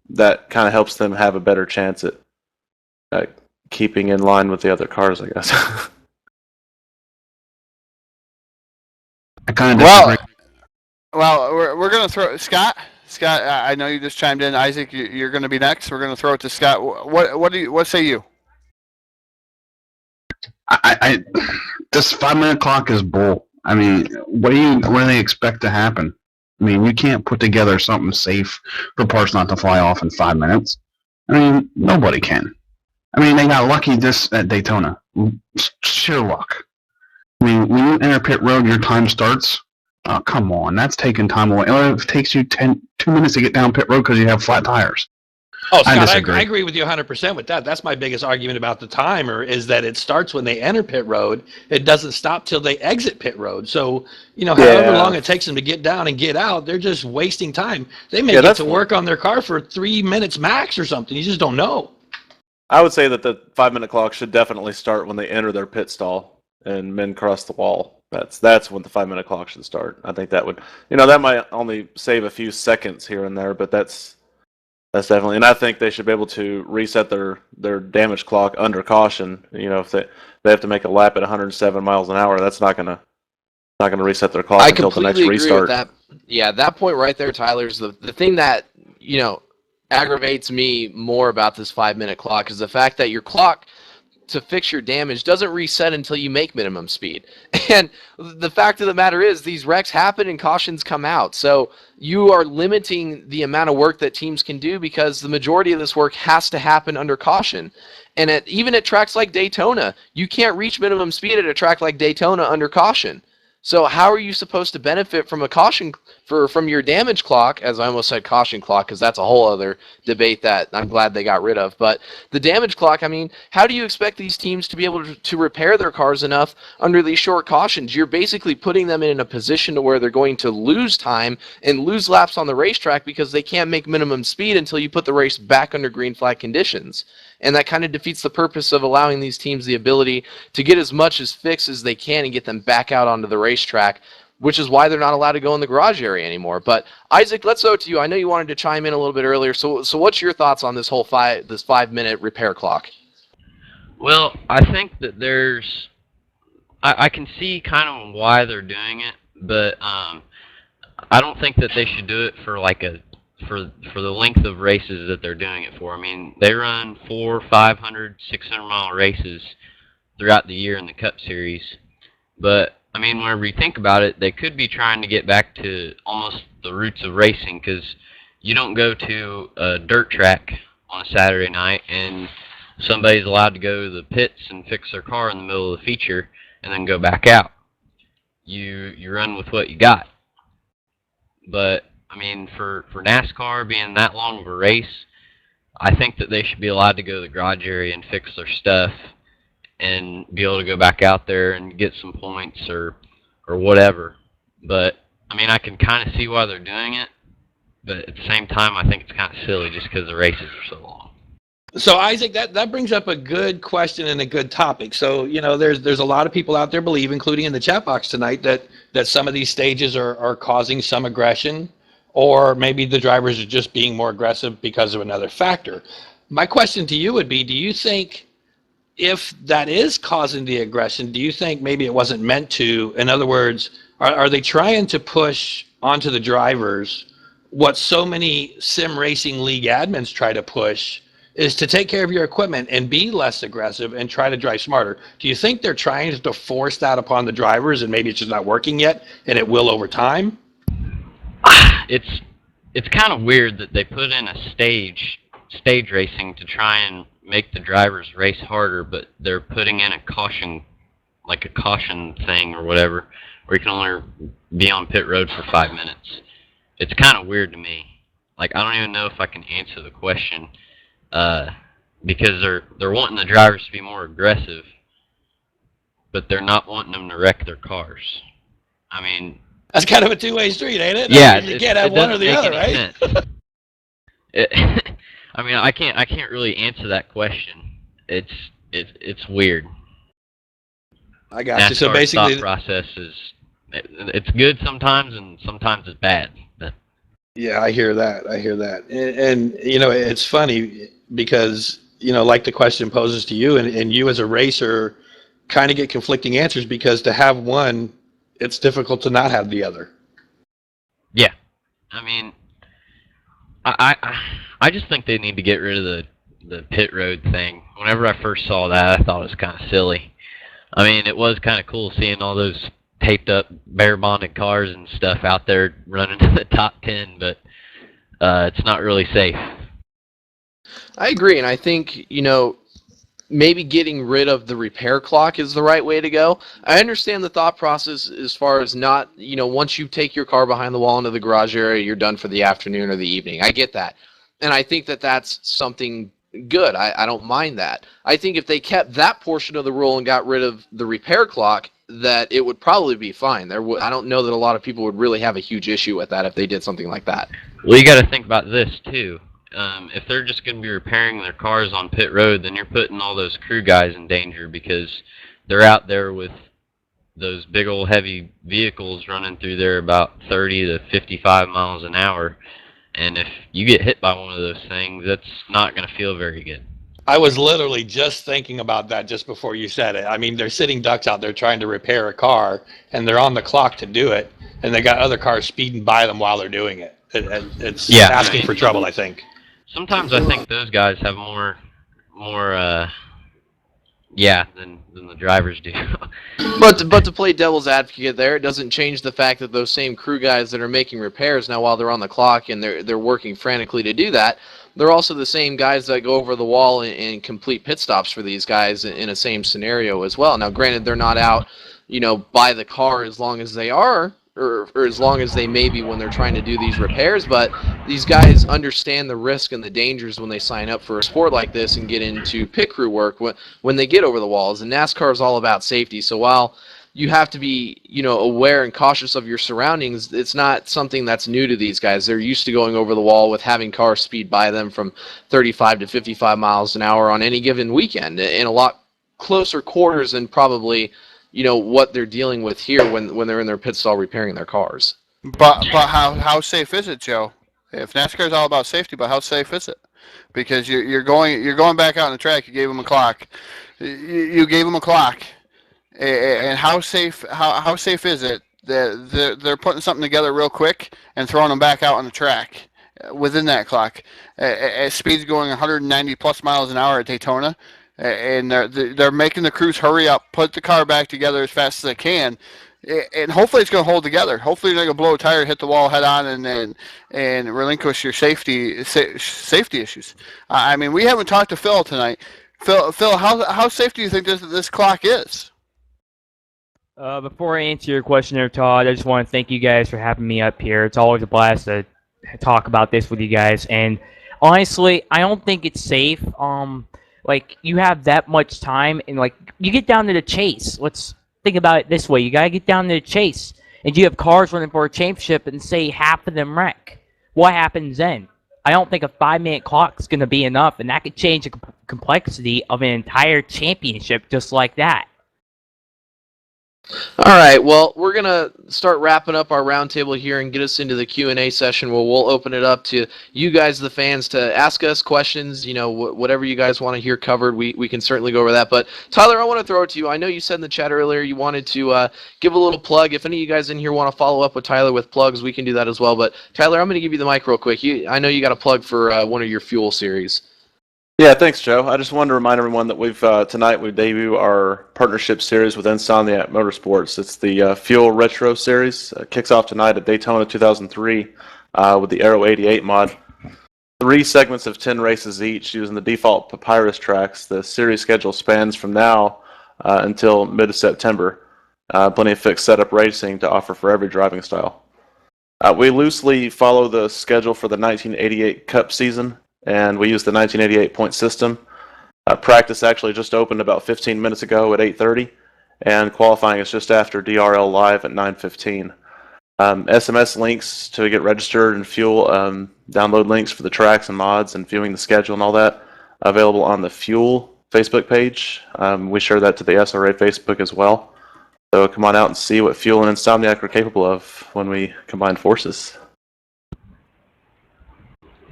That kind of helps them have a better chance at keeping in line with the other cars, I guess. Well, we're going to throw Scott. Scott, I know you just chimed in. Isaac, you're going to be next. We're going to throw it to Scott. What say you? This 5-minute clock is bull. I mean, what do they expect to happen? I mean, you can't put together something safe for parts not to fly off in 5 minutes. I mean, nobody can. I mean, they got lucky this at Daytona. Sheer luck. I mean, when you enter pit road, your time starts. Oh, come on. That's taking time away. It takes you 2 minutes to get down pit road because you have flat tires. Oh, Scott, I agree with you 100% with that. That's my biggest argument about the timer is that it starts when they enter pit road. It doesn't stop till they exit pit road. So, however long it takes them to get down and get out, they're just wasting time. They may get to work on their car for 3 minutes max or something. You just don't know. I would say that the 5-minute clock should definitely start when they enter their pit stall and men cross the wall. That's when the 5-minute clock should start. I think that would, that might only save a few seconds here and there, but that's definitely, and I think they should be able to reset their damage clock under caution. If they have to make a lap at 107 miles an hour, that's not gonna reset their clock until the next restart. With that. Yeah, that point right there, Tyler, is the thing that aggravates me more about this 5-minute clock is the fact that your clock to fix your damage doesn't reset until you make minimum speed. And the fact of the matter is these wrecks happen and cautions come out. So you are limiting the amount of work that teams can do because the majority of this work has to happen under caution. And even at tracks like Daytona, you can't reach minimum speed at a track like Daytona under caution. So how are you supposed to benefit from a caution from your damage clock, as I almost said caution clock, because that's a whole other debate that I'm glad they got rid of. But the damage clock, I mean, how do you expect these teams to be able to repair their cars enough under these short cautions? You're basically putting them in a position to where they're going to lose time and lose laps on the racetrack because they can't make minimum speed until you put the race back under green flag conditions. And that kind of defeats the purpose of allowing these teams the ability to get as much as fixed as they can and get them back out onto the racetrack, which is why they're not allowed to go in the garage area anymore. But Isaac, let's go to you. I know you wanted to chime in a little bit earlier. So what's your thoughts on this whole 5-minute repair clock? Well, I think that I can see kind of why they're doing it, but I don't think that they should do it for for the length of races that they're doing it for. I mean, they run 400, 500, 600-mile races throughout the year in the Cup Series. But, I mean, whenever you think about it, they could be trying to get back to almost the roots of racing, because you don't go to a dirt track on a Saturday night and somebody's allowed to go to the pits and fix their car in the middle of the feature and then go back out. You run with what you got. But I mean, for NASCAR being that long of a race, I think that they should be allowed to go to the garage area and fix their stuff and be able to go back out there and get some points or whatever. But, I mean, I can kind of see why they're doing it, but at the same time, I think it's kind of silly just because the races are so long. So, Isaac, that brings up a good question and a good topic. So, there's a lot of people out there believe, including in the chat box tonight, that some of these stages are causing some aggression, or maybe the drivers are just being more aggressive because of another factor. My question to you would be, do you think if that is causing the aggression, do you think maybe it wasn't meant to? In other words, are they trying to push onto the drivers what so many sim racing league admins try to push, is to take care of your equipment and be less aggressive and try to drive smarter? Do you think they're trying to force that upon the drivers and maybe it's just not working yet and it will over time? It's kind of weird that they put in a stage stage racing to try and make the drivers race harder, but they're putting in a caution thing or whatever, where you can only be on pit road for 5 minutes. It's kind of weird to me. Like, I don't even know if I can answer the question, because they're wanting the drivers to be more aggressive, but they're not wanting them to wreck their cars. I mean, That's kind of a two-way street, ain't it? yeah, I mean, you can't have one or the other, right? I mean, I can't really answer that question. It's weird. I got you. So NASCAR's basically, thought process it's good sometimes and sometimes it's bad. But yeah, I hear that. And you know, it's funny because, you know, like the question poses to you, and you as a racer kind of get conflicting answers, because to have one, it's difficult to not have the other. yeah, I mean, I just think they need to get rid of the pit road thing. Whenever I first saw that, I thought it was kind of silly. I mean, it was kind of cool seeing all those taped up, bare bonded cars and stuff out there running in the top 10, but it's not really safe. I agree, and I think, you know, maybe getting rid of the repair clock is the right way to go. I understand the thought process as far as not, you know, once you take your car behind the wall into the garage area, you're done for the afternoon or the evening. I get that. And I think that that's something good. I don't mind that. I think if they kept that portion of the rule and got rid of the repair clock, that it would probably be fine. I don't know that a lot of people would really have a huge issue with that if they did something like that. Well, you got to think about this, too. If they're just going to be repairing their cars on pit road, then you're putting all those crew guys in danger, because they're out there with those big old heavy vehicles running through there about 30 to 55 miles an hour. And if you get hit by one of those things, that's not going to feel very good. I was literally just thinking about that just before you said it. I mean, they're sitting ducks out there trying to repair a car, and they're on the clock to do it, and they got other cars speeding by them while they're doing it. It's asking for trouble, I think. Sometimes I think those guys have more than the drivers do. But to play devil's advocate there, it doesn't change the fact that those same crew guys that are making repairs now while they're on the clock and they're working frantically to do that, they're also the same guys that go over the wall and complete pit stops for these guys in a same scenario as well. Now, granted, they're not out, you know, by the car as long as they are, or as long as they may be when they're trying to do these repairs, but these guys understand the risk and the dangers when they sign up for a sport like this and get into pit crew work when they get over the walls. And NASCAR is all about safety, so while you have to be, you know, aware and cautious of your surroundings, it's not something that's new to these guys. They're used to going over the wall with having cars speed by them from 35 to 55 miles an hour on any given weekend, in a lot closer quarters than probably, you know, what they're dealing with here when they're in their pit stall repairing their cars. But how safe is it, Joe? If NASCAR is all about safety, but how safe is it? Because you're going back out on the track. You gave them a clock. You gave them a clock, and how safe is it that they're putting something together real quick and throwing them back out on the track within that clock at speeds going 190 plus miles an hour at Daytona? And they're making the crews hurry up, put the car back together as fast as they can, and hopefully it's going to hold together. Hopefully you're not going to blow a tire, hit the wall head on, and relinquish your safety issues. I mean, we haven't talked to Phil tonight. Phil, how safe do you think this clock is? Before I answer your question there, Todd, I just want to thank you guys for having me up here. It's always a blast to talk about this with you guys. And honestly, I don't think it's safe. Like, you have that much time, and, like, you get down to the chase. Let's think about it this way. You got to get down to the chase, and you have cars running for a championship, and say half of them wreck. What happens then? I don't think a 5-minute clock is going to be enough, and that could change the complexity of an entire championship just like that. All right, well, we're going to start wrapping up our roundtable here and get us into the Q&A session where we'll open it up to you guys, the fans, to ask us questions, you know, whatever you guys want to hear covered, we can certainly go over that. But, Tyler, I want to throw it to you. I know you said in the chat earlier you wanted to give a little plug. If any of you guys in here want to follow up with Tyler with plugs, we can do that as well. But, Tyler, I'm going to give you the mic real quick. I know you got a plug for one of your Fuel series. Yeah, thanks, Joe. I just wanted to remind everyone that tonight we debut our partnership series with Insomniac Motorsports. It's the Fuel Retro Series. Kicks off tonight at Daytona 2003 with the Aero 88 mod. 3 segments of 10 races each using the default Papyrus tracks. The series schedule spans from now until mid-September. Plenty of fixed setup racing to offer for every driving style. We loosely follow the schedule for the 1988 Cup season, and we use the 1988 point system. Practice actually just opened about 15 minutes ago at 8:30, and qualifying is just after DRL Live at 9:15. SMS links to get registered and fuel, download links for the tracks and mods and viewing the schedule and all that available on the Fuel Facebook page. We share that to the SRA Facebook as well. So come on out and see what Fuel and Insomniac are capable of when we combine forces.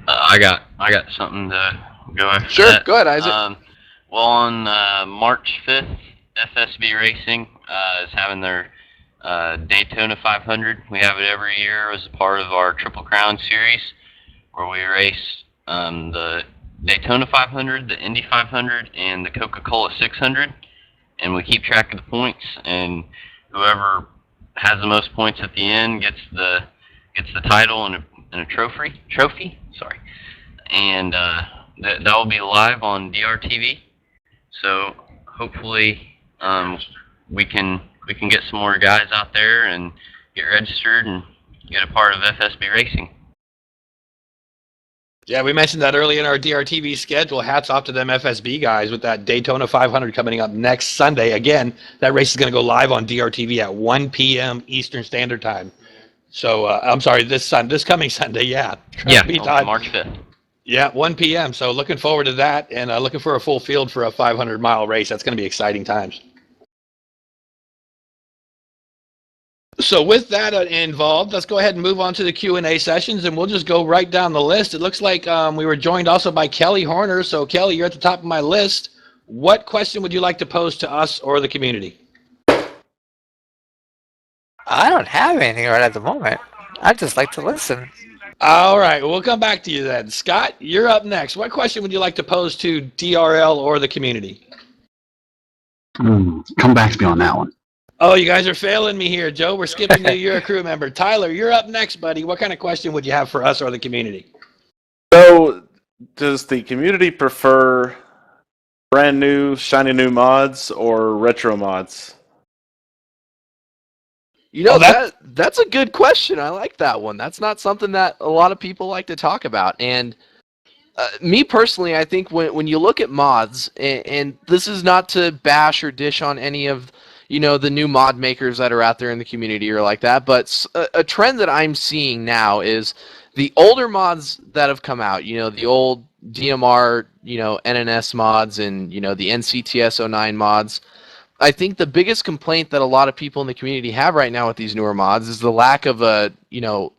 I got something to go after. Sure, that. go ahead, Isaac. Well, on March 5th, FSB Racing is having their Daytona 500. We have it every year as a part of our Triple Crown series, where we race the Daytona 500, the Indy 500, and the Coca-Cola 600, and we keep track of the points. And whoever has the most points at the end gets the title and a trophy. Sorry, and that will be live on DRTV. So hopefully we can get some more guys out there and get registered and get a part of FSB Racing. Yeah, we mentioned that early in our DRTV schedule. Hats off to them FSB guys with that Daytona 500 coming up next Sunday. Again, that race is going to go live on DRTV at 1 p.m. Eastern Standard Time. So, I'm sorry, this coming Sunday, yeah. On March 5th. Yeah, 1 p.m. So looking forward to that, and looking for a full field for a 500-mile race. That's going to be exciting times. So with that involved, let's go ahead and move on to the Q&A sessions, and we'll just go right down the list. It looks like we were joined also by Kelly Horner. So Kelly, you're at the top of my list. What question would you like to pose to us or the community? I don't have anything right at the moment. I'd just like to listen. All right, we'll come back to you then. Scott, you're up next. What question would you like to pose to DRL or the community? Come back to me on that one. Oh, you guys are failing me here, Joe. We're skipping you. You're a crew member. Tyler, you're up next, buddy. What kind of question would you have for us or the community? So, does the community prefer brand new, shiny new mods or retro mods? You know, that's a good question. I like that one. That's not something that a lot of people like to talk about. And me personally, I think when you look at mods, and this is not to bash or dish on any of the new mod makers that are out there in the community or like that, but a trend that I'm seeing now is the older mods that have come out, the old DMR, NNS mods and, the NCTS 09 mods. I think the biggest complaint that a lot of people in the community have right now with these newer mods is the lack of a,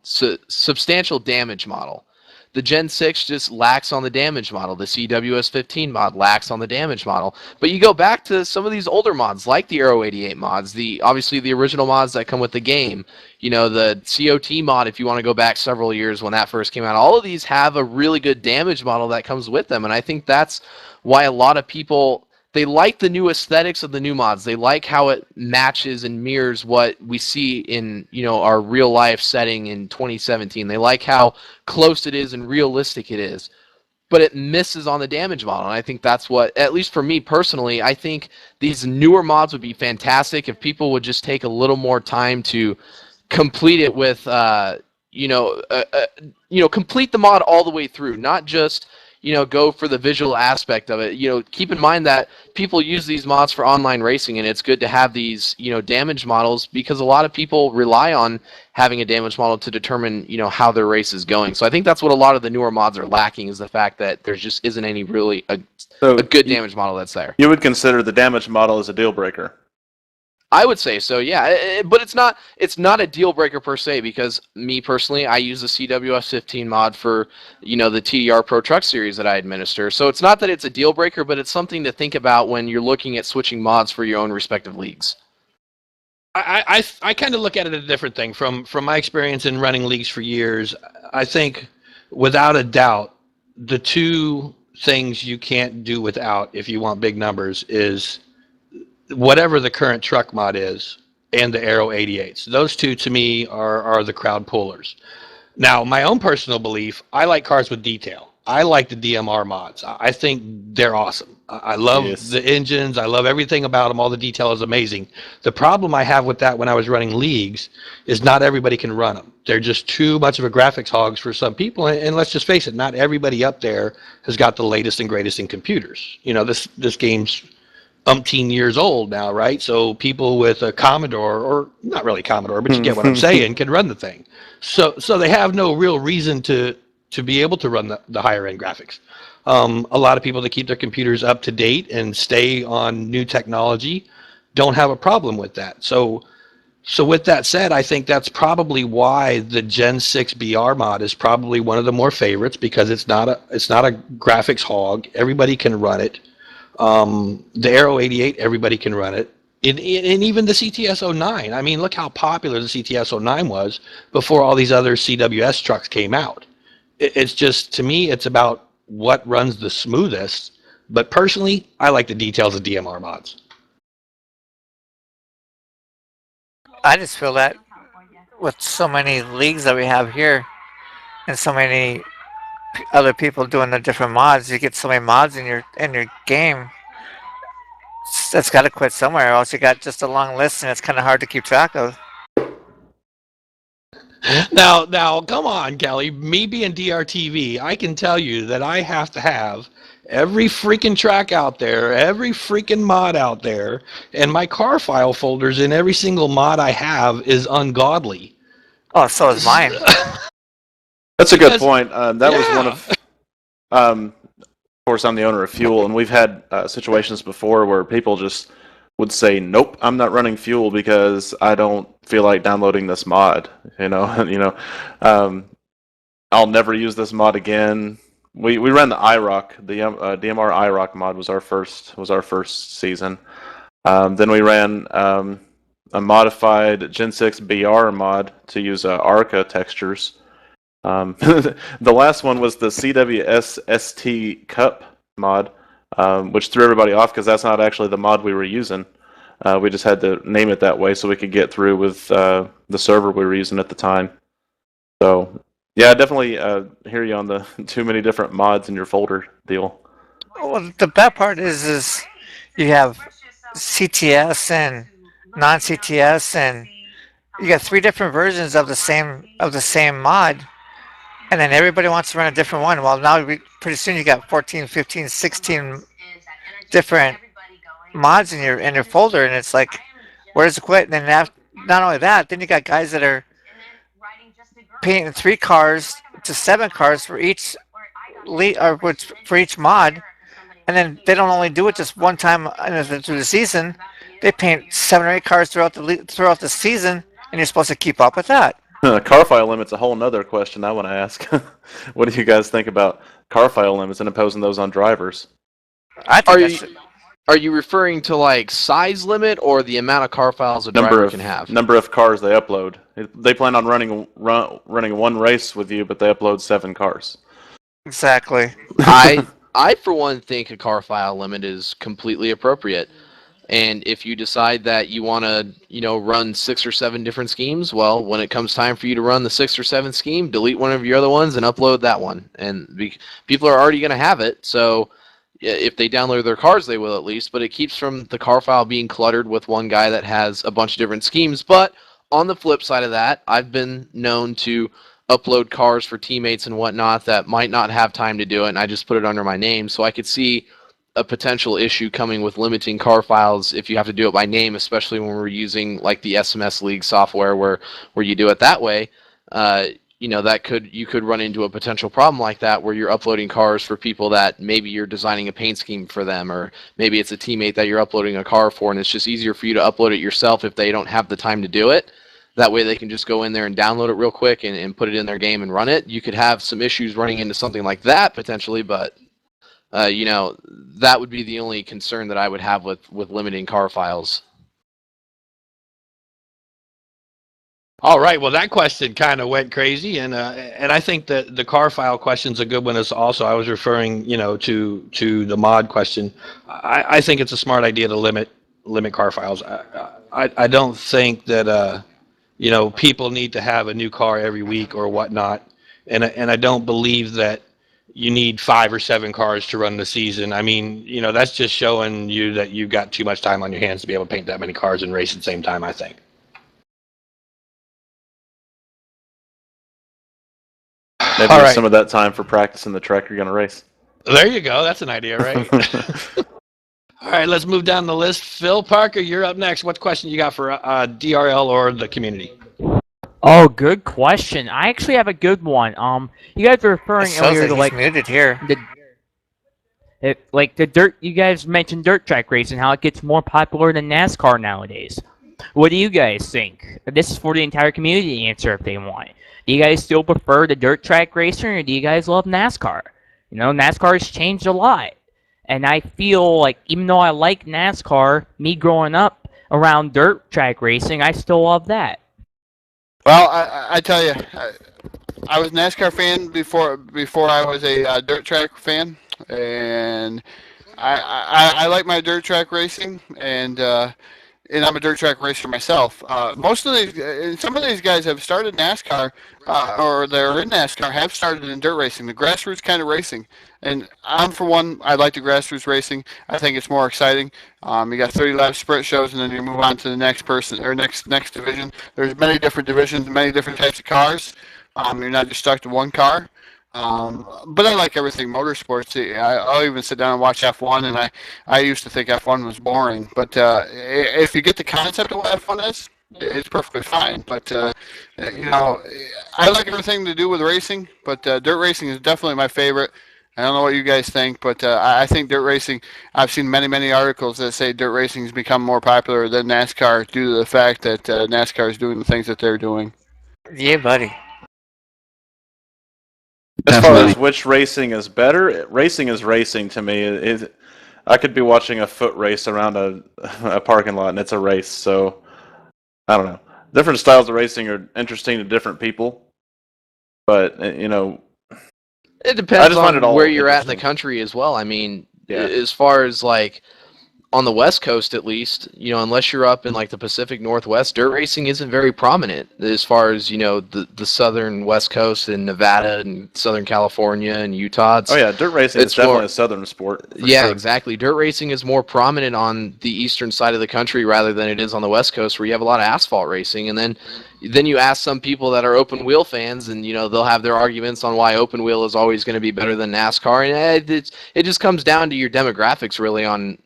substantial damage model. The Gen 6 just lacks on the damage model. The CWS 15 mod lacks on the damage model. But you go back to some of these older mods, like the Aero 88 mods, obviously the original mods that come with the game, the COT mod, if you want to go back several years when that first came out. All of these have a really good damage model that comes with them. And I think that's why a lot of people, they like the new aesthetics of the new mods. They like how it matches and mirrors what we see in, our real life setting in 2017. They like how close it is and realistic it is. But it misses on the damage model. And I think that's what, at least for me personally, I think these newer mods would be fantastic if people would just take a little more time to complete it with, complete the mod all the way through, not just go for the visual aspect of it. Keep in mind that people use these mods for online racing, and it's good to have these, damage models because a lot of people rely on having a damage model to determine, how their race is going. So I think that's what a lot of the newer mods are lacking, is the fact that there just isn't any really a good damage model that's there. You would consider the damage model as a deal breaker? I would say so, yeah. But it's not a deal breaker per se, because me personally, I use the CWS 15 mod for, the TDR Pro Truck Series that I administer. So it's not that it's a deal breaker, but it's something to think about when you're looking at switching mods for your own respective leagues. I kind of look at it as a different thing. From my experience in running leagues for years, I think without a doubt, the two things you can't do without if you want big numbers is whatever the current truck mod is and the Aero 88s. Those two to me are the crowd pullers. Now, my own personal belief, I like cars with detail. I like the DMR mods. I think they're awesome. I love the engines. I love everything about them. All the detail is amazing. The problem I have with that when I was running leagues is not everybody can run them. They're just too much of a graphics hogs for some people. And let's just face it, not everybody up there has got the latest and greatest in computers. You know, this game's umpteen years old now, right? So people with a Commodore, or not really Commodore, but you get what I'm saying, can run the thing. So they have no real reason to be able to run the higher end graphics. A lot of people that keep their computers up to date and stay on new technology don't have a problem with that. So with that said, I think that's probably why the Gen 6 BR mod is probably one of the more favorites, because it's not a graphics hog. Everybody can run it. The Aero 88, everybody can run it. And even the CTS 09. I mean, look how popular the CTS 09 was before all these other CWS trucks came out. It's just, to me, it's about what runs the smoothest. But personally, I like the details of DMR mods. I just feel that with so many leagues that we have here and so many other people doing the different mods, you get so many mods in your game. That's got to quit somewhere, or else you got just a long list and it's kind of hard to keep track of. Now, come on, Kelly. Me being DRTV, I can tell you that I have to have every freaking track out there, every freaking mod out there, and my car file folders in every single mod I have is ungodly. Oh, so is mine. That's a good point. That was one of course, I'm the owner of Fuel, and we've had situations before where people just would say, "Nope, I'm not running Fuel because I don't feel like downloading this mod." I'll never use this mod again. We ran the IROC, the DMR IROC mod was our first season. Then we ran a modified Gen 6 BR mod to use ARCA textures. The last one was the CWS ST Cup mod, which threw everybody off because that's not actually the mod we were using. We just had to name it that way so we could get through with the server we were using at the time. So, yeah, I definitely hear you on the too many different mods in your folder deal. Well, the bad part is you have CTS and non-CTS, and you got 3 different versions of the same mod. And then everybody wants to run a different one. Well, now pretty soon you got 14, 15, 16 different mods in your folder, and it's like, where does it quit? And then not only that, then you got guys that are painting 3 cars to 7 cars for each for each mod, and then they don't only do it just one time through the season. They paint 7 or 8 cars throughout the season, and you're supposed to keep up with that. Car file limits a whole nother question I want to ask. What do you guys think about car file limits and imposing those on drivers? I think Are you referring to like size limit or the amount of car files a driver can have? Number of cars they upload. They plan on running one race with you, but they upload 7 cars. Exactly. I for one think a car file limit is completely appropriate. And if you decide that you want to, run 6 or 7 different schemes, well, when it comes time for you to run the 6th or 7th scheme, delete one of your other ones and upload that one. And people are already going to have it, so if they download their cars, they will at least. But it keeps from the car file being cluttered with one guy that has a bunch of different schemes. But on the flip side of that, I've been known to upload cars for teammates and whatnot that might not have time to do it, and I just put it under my name, so I could see a potential issue coming with limiting car files if you have to do it by name, especially when we're using like the SMS League software where you do it that way. You could run into a potential problem like that where you're uploading cars for people that maybe you're designing a paint scheme for them, or maybe it's a teammate that you're uploading a car for, and it's just easier for you to upload it yourself if they don't have the time to do it. That way they can just go in there and download it real quick and put it in their game and run it. You could have some issues running into something like that potentially, but that would be the only concern that I would have with limiting car files. All right. Well, that question kind of went crazy, and I think that the car file question's a good one. As also, I was referring, to the mod question. I think it's a smart idea to limit car files. I don't think that people need to have a new car every week or whatnot, and I don't believe that you need 5 or 7 cars to run the season. I mean, that's just showing you that you've got too much time on your hands to be able to paint that many cars and race at the same time, I think. Maybe All use right. some of that time for practicing the track you're going to race. There you go. That's an idea, right? All right, let's move down the list. Phil Parker, you're up next. What question you got for DRL or the community? Oh, good question. I actually have a good one. You guys were It referring shows earlier that to he's muted here. the dirt. You guys mentioned dirt track racing, how it gets more popular than NASCAR nowadays. What do you guys think? This is for the entire community to answer if they want. Do you guys still prefer the dirt track racing, or do you guys love NASCAR? NASCAR has changed a lot, and I feel like even though I like NASCAR, me growing up around dirt track racing, I still love that. Well, I tell you, I was a NASCAR fan before I was a dirt track fan, and I like my dirt track racing, and I'm a dirt track racer myself. Most of these, some of these guys have started NASCAR, or they're in NASCAR, have started in dirt racing, the grassroots kind of racing. And I'm, for one, I like the grassroots racing. I think it's more exciting. You got 30 lap sprint shows, and then you move on to the next person or next division. There's many different divisions, many different types of cars. You're not just stuck to one car. But I like everything motorsports. I'll even sit down and watch F1, and I used to think F1 was boring. But if you get the concept of what F1 is, it's perfectly fine. But I like everything to do with racing, but dirt racing is definitely my favorite. I don't know what you guys think, but I think dirt racing, I've seen many articles that say dirt racing has become more popular than NASCAR due to the fact that NASCAR is doing the things that they're doing. Yeah, buddy. As far as which racing is better, racing is racing to me. I could be watching a foot race around a parking lot, and it's a race. So, I don't know. Different styles of racing are interesting to different people. But, It depends on where you're at in the interesting. country as well. I mean, Yeah. as far as like on the West Coast, at least, unless you're up in like the Pacific Northwest, dirt racing isn't very prominent as far as, the southern West Coast and Nevada and Southern California and Utah. Oh yeah, dirt racing is definitely a southern sport. Yeah, sure. exactly. Dirt racing is more prominent on the eastern side of the country rather than it is on the West Coast, where you have a lot of asphalt racing. And then you ask some people that are open wheel fans, and they'll have their arguments on why open wheel is always going to be better than NASCAR. And it just comes down to your demographics, really, on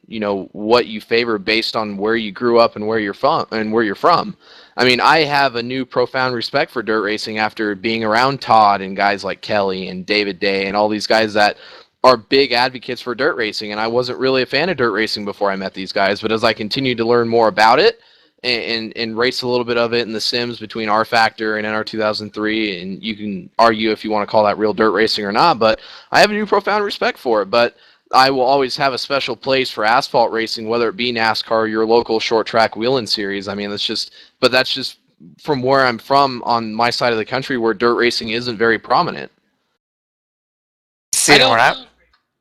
what you favor based on where you grew up and where you're from. I mean, I have a new profound respect for dirt racing after being around Todd and guys like Kelly and David Day and all these guys that are big advocates for dirt racing. And I wasn't really a fan of dirt racing before I met these guys, but as I continued to learn more about it and race a little bit of it in the sims between R Factor and NR 2003, and you can argue if you want to call that real dirt racing or not, but I have a new profound respect for it. But I will always have a special place for asphalt racing, whether it be NASCAR or your local short track wheeling series. I mean, that's just from where I'm from on my side of the country, where dirt racing isn't very prominent.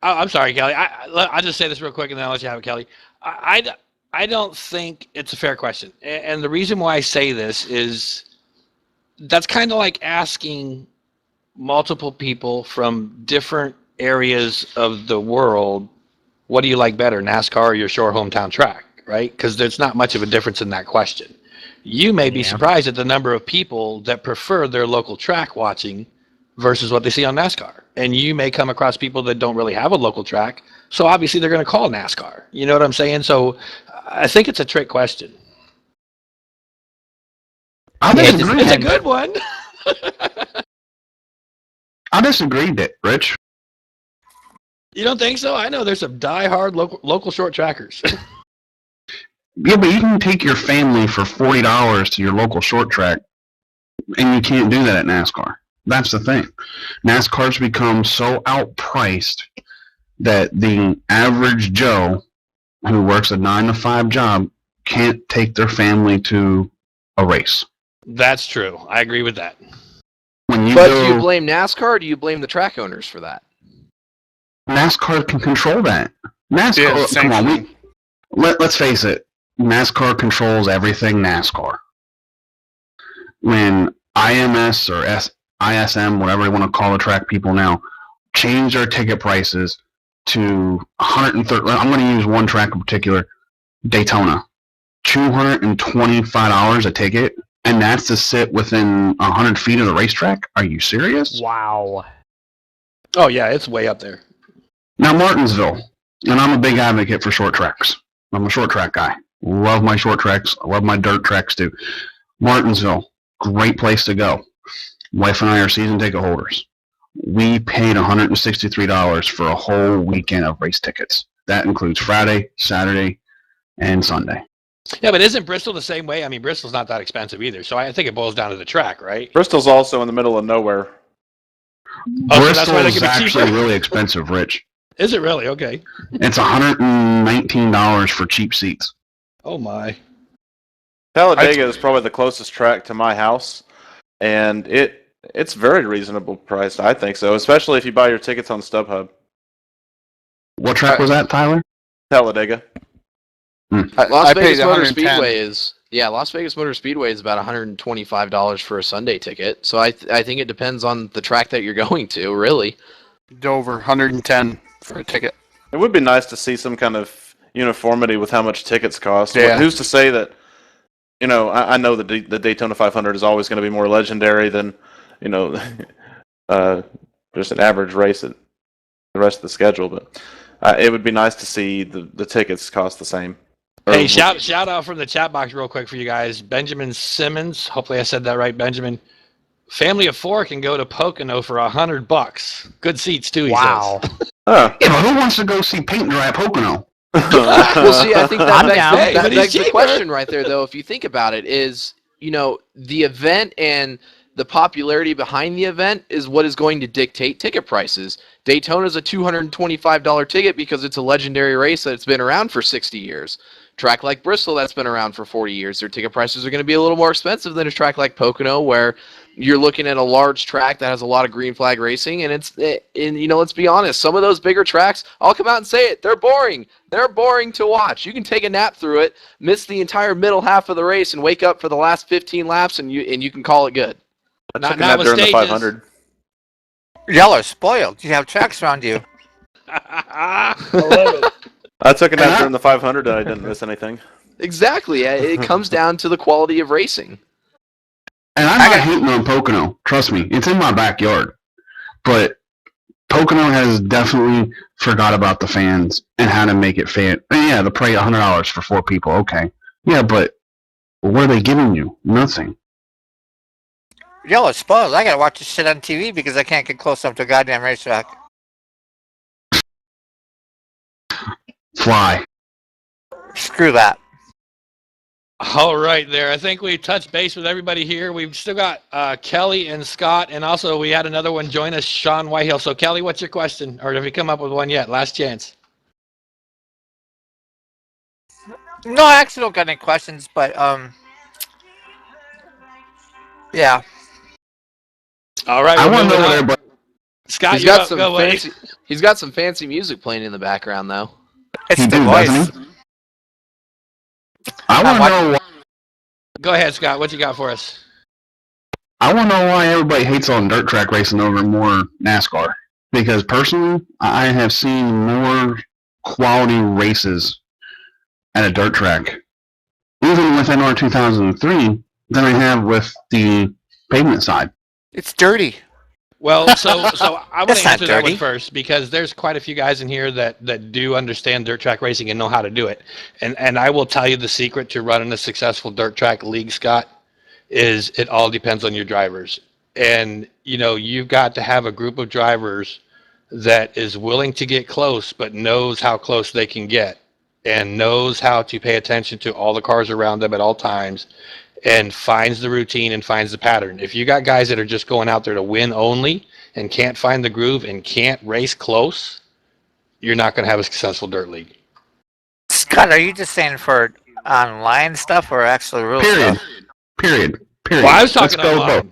I'm sorry, Kelly. I'll just say this real quick, and then I'll let you have it, Kelly. I don't think it's a fair question. And the reason why I say this is that's kind of like asking multiple people from different areas of the world, what do you like better, NASCAR or your shore hometown track, right? Because there's not much of a difference in that question. You may be surprised at the number of people that prefer their local track watching versus what they see on NASCAR. And you may come across people that don't really have a local track, so obviously they're going to call NASCAR. You know what I'm saying? So I think it's a trick question. It's a good one. I disagreed, Rich. You don't think so? I know there's some die-hard local short trackers. Yeah, but you can take your family for $40 to your local short track, and you can't do that at NASCAR. That's the thing. NASCAR's become so outpriced that the average Joe who works a 9-to-5 job can't take their family to a race. That's true. I agree with that. Do you blame NASCAR or do you blame the track owners for that? NASCAR can control that. NASCAR, come on, let's face it. NASCAR controls everything NASCAR. When IMS or ISM, whatever you want to call the track people now, changed our ticket prices to 130. I'm going to use one track in particular, Daytona. $225 a ticket, and that's to sit within 100 feet of the racetrack? Are you serious? Wow. Oh yeah, it's way up there. Now, Martinsville, and I'm a big advocate for short tracks. I'm a short track guy. Love my short tracks. I love my dirt tracks too. Martinsville, great place to go. Wife and I are season ticket holders. We paid $163 for a whole weekend of race tickets. That includes Friday, Saturday, and Sunday. Yeah, but isn't Bristol the same way? I mean, Bristol's not that expensive either, so I think it boils down to the track, right? Bristol's also in the middle of nowhere. Oh, so that's why they Bristol's can be actually cheaper? really expensive, Rich. Is it really? Okay. It's $119 for cheap seats. Oh my. Talladega is probably the closest track to my house, and it's very reasonable priced. I think so, especially if you buy your tickets on StubHub. What track was that, Tyler? Talladega. Las Vegas paid Motor 110. Speedway is Las Vegas Motor Speedway is about $125 for a Sunday ticket. So I think it depends on the track that you're going to, really. Dover, 110 for a ticket. It would be nice to see some kind of uniformity with how much tickets cost. Yeah. Who's to say that? I know the Daytona 500 is always going to be more legendary than just an average race at the rest of the schedule, but it would be nice to see the tickets cost the same. Hey, shout out from the chat box real quick for you guys. Benjamin Simmons, hopefully I said that right, Benjamin. Family of 4 can go to Pocono for $100. Good seats too, he Wow. says. Yeah, but who wants to go see paint dry at Pocono? Well, see, I think I'm that down. begs the cheaper. question right there, though. If you think about it, is the event and the popularity behind the event is what is going to dictate ticket prices. Daytona's a $225 ticket because it's a legendary race that's been around for 60 years. Track like Bristol that's been around for 40 years, their ticket prices are going to be a little more expensive than a track like Pocono, where you're looking at a large track that has a lot of green flag racing, and let's be honest, some of those bigger tracks, I'll come out and say it, they're boring. They're boring to watch. You can take a nap through it, miss the entire middle half of the race, and wake up for the last 15 laps, and you can call it good. I took a nap during the 500. Y'all are spoiled. You have tracks around you. I love it. I took a nap during the 500 and I didn't miss anything. Exactly. It comes down to the quality of racing. And I'm not hating on Pocono. Trust me, it's in my backyard. But Pocono has definitely forgot about the fans and how to make it fan. Yeah, the price $100 for 4 people. Okay. Yeah, but what are they giving you? Nothing. Y'all are spoiled. I gotta watch this shit on TV because I can't get close enough to a goddamn racetrack. Fly. Screw that. All right, there. I think we touched base with everybody here. We've still got Kelly and Scott, and also we had another one join us, Sean Whitehill. So, Kelly, what's your question? Or have you come up with one yet? Last chance. No, I actually don't got any questions, but yeah. All right. I we're want to moving know what on. everybody. Scott, He's you're got up. some Go, buddy. fancy. He's got some fancy music playing in the background, though. It's He the do, voice. doesn't he? I want to know. Go ahead, Scott. What you got for us? I want to know why everybody hates on dirt track racing over more NASCAR. Because personally, I have seen more quality races at a dirt track, even with NR 2003, than I have with the pavement side. It's dirty. Well, so I want That's to not answer that one dirty. first because there's quite a few guys in here that do understand dirt track racing and know how to do it. And I will tell you the secret to running a successful dirt track league, Scott, is it all depends on your drivers. And, you've got to have a group of drivers that is willing to get close but knows how close they can get and knows how to pay attention to all the cars around them at all times and finds the routine and finds the pattern. If you got guys that are just going out there to win only and can't find the groove and can't race close, you're not going to have a successful dirt league. Scott, are you just saying for online stuff or actual real stuff? Period. Well, I was talking Let's go online. both.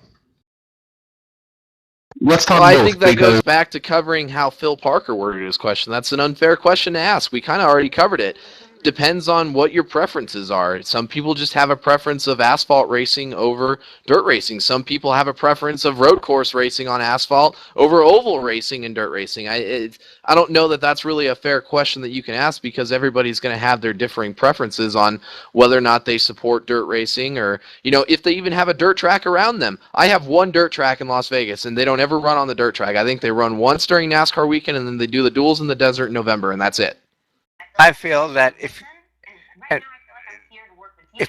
Let's talk Well, I both, think that because goes back to covering how Phil Parker worded his question. That's an unfair question to ask. We kind of already covered it. depends on what your preferences are. Some people just have a preference of asphalt racing over dirt racing. Some people have a preference of road course racing on asphalt over oval racing and dirt racing. I don't know that that's really a fair question that you can ask, because everybody's going to have their differing preferences on whether or not they support dirt racing, or, you know, if they even have a dirt track around them. I have one dirt track in Las Vegas, and they don't ever run on the dirt track. I think they run once during NASCAR weekend, and then they do the duels in the desert in November, and that's it. I feel that if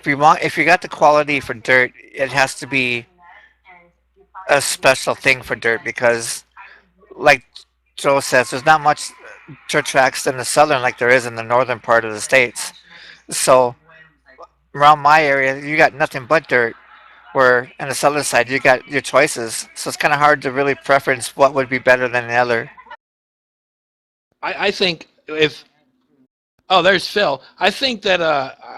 you got the quality for dirt, it has to be a special thing for dirt, because, like Joe says, there's not much dirt tracks in the southern like there is in the northern part of the states. So around my area, you got nothing but dirt. Where on the southern side, you got your choices. So it's kind of hard to really preference what would be better than the other. I think if oh, there's Phil. I think that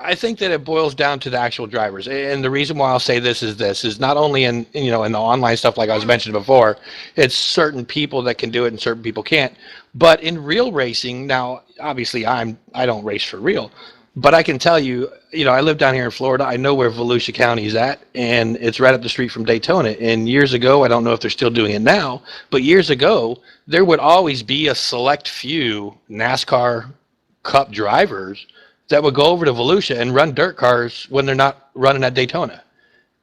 it boils down to the actual drivers, and the reason why I'll say this is not only in the online stuff like I was mentioning before. It's certain people that can do it and certain people can't. But in real racing, now obviously I don't race for real, but I can tell you, I live down here in Florida. I know where Volusia County is at, and it's right up the street from Daytona. And years ago, I don't know if they're still doing it now, but years ago, there would always be a select few NASCAR Cup drivers that would go over to Volusia and run dirt cars when they're not running at Daytona.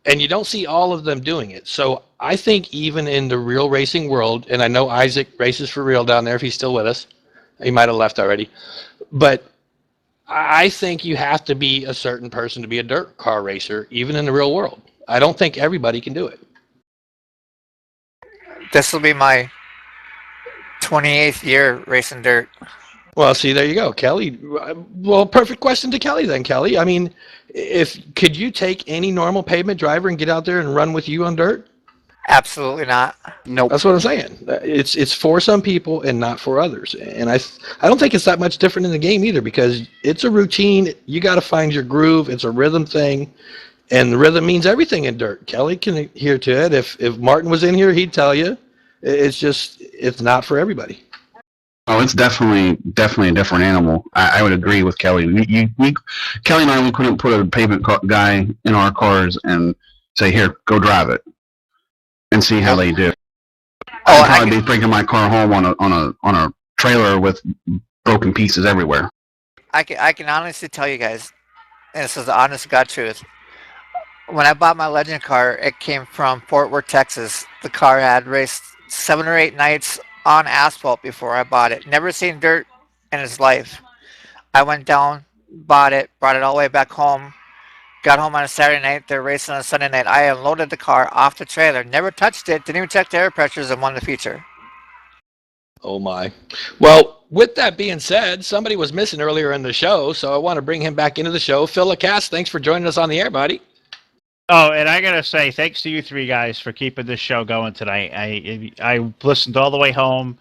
And you don't see all of them doing it. So I think even in the real racing world, and I know Isaac races for real down there if he's still with us. He might have left already. But I think you have to be a certain person to be a dirt car racer, even in the real world. I don't think everybody can do it. This will be my 28th year racing dirt. Well, see, there you go, Kelly. Well, perfect question to Kelly then, Kelly. I mean, could you take any normal pavement driver and get out there and run with you on dirt? Absolutely not. Nope. That's what I'm saying. It's for some people and not for others. And I don't think it's that much different in the game either, because it's a routine. You got to find your groove. It's a rhythm thing, and the rhythm means everything in dirt. Kelly can adhere to it. If Martin was in here, he'd tell you. It's not for everybody. Oh, it's definitely a different animal. I would agree with Kelly. Kelly and I couldn't put a pavement guy in our cars and say, "Here, go drive it," and see how they do. I'd probably be bringing my car home on a trailer with broken pieces everywhere. I can honestly tell you guys, and this is the honest to God truth. When I bought my Legend car, it came from Fort Worth, Texas. The car had raced 7 or 8 nights on asphalt before I bought it. Never seen dirt in its life. I went down, bought it, brought it all the way back home. Got home on a Saturday night. They're racing on a Sunday night. I unloaded the car off the trailer. Never touched it. Didn't even check the air pressures and won the feature. Oh my. Well, with that being said, somebody was missing earlier in the show, so I want to bring him back into the show. Phil Lacasse, thanks for joining us on the air, buddy. Oh, and I gotta say, thanks to you three guys for keeping this show going tonight. I listened all the way home.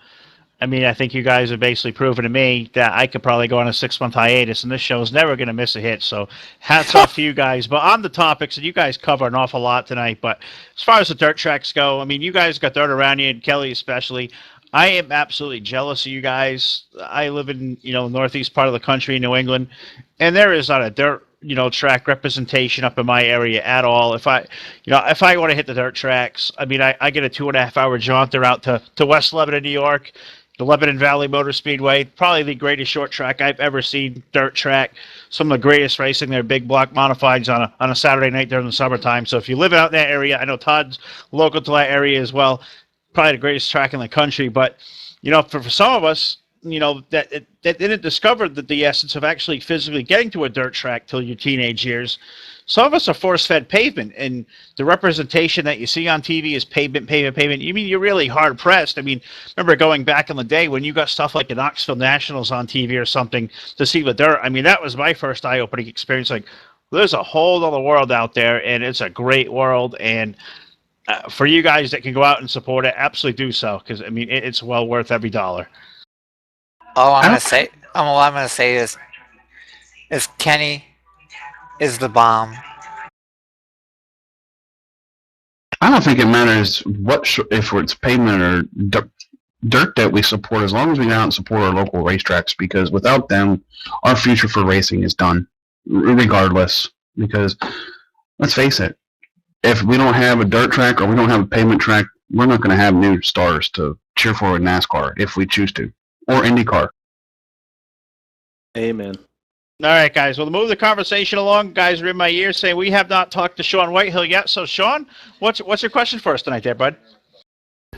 I mean, I think you guys have basically proven to me that I could probably go on a 6-month hiatus, and this show is never going to miss a hit. So hats off to you guys. But on the topics, and you guys cover an awful lot tonight, but as far as the dirt tracks go, I mean, you guys got dirt around you, and Kelly especially. I am absolutely jealous of you guys. I live in, northeast part of the country, New England, and there is not a dirt track representation up in my area at all. If I want to hit the dirt tracks, I mean, I get a 2.5-hour jaunt out to West Lebanon, New York, the Lebanon Valley Motor Speedway, probably the greatest short track I've ever seen, dirt track. Some of the greatest racing there, big block modifieds on a Saturday night during the summertime. So if you live out in that area, I know Todd's local to that area as well, probably the greatest track in the country. But, for some of us, that didn't discover the essence of actually physically getting to a dirt track till your teenage years. Some of us are force-fed pavement, and the representation that you see on TV is pavement, pavement, pavement. You mean you're really hard-pressed. I mean, remember going back in the day when you got stuff like the Knoxville Nationals on TV or something to see the dirt. I mean, that was my first eye-opening experience. Like, there's a whole other world out there, and it's a great world. And for you guys that can go out and support it, absolutely do so, because, I mean, it's well worth every dollar. All I'm gonna say is Kenny is the bomb. I don't think it matters if it's pavement or dirt that we support as long as we go out and support our local racetracks, because without them, our future for racing is done, regardless. Because let's face it, if we don't have a dirt track or we don't have a pavement track, we're not going to have new stars to cheer for in NASCAR if we choose to, or IndyCar. Amen. All right, guys. Well, to move the conversation along, guys are in my ear saying we have not talked to Sean Whitehill yet. So, Sean, what's your question for us tonight there, bud?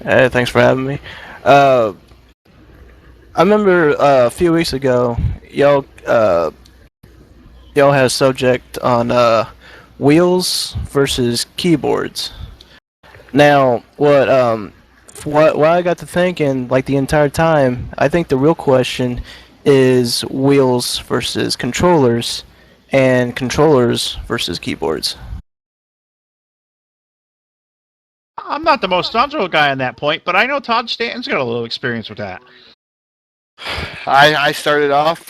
Hey, thanks for having me. I remember a few weeks ago, y'all had a subject on wheels versus keyboards. Now, what I got to thinking, like the entire time, I think the real question is wheels versus controllers, and controllers versus keyboards. I'm not the most knowledgeable guy on that point, but I know Todd Stanton's got a little experience with that. I started off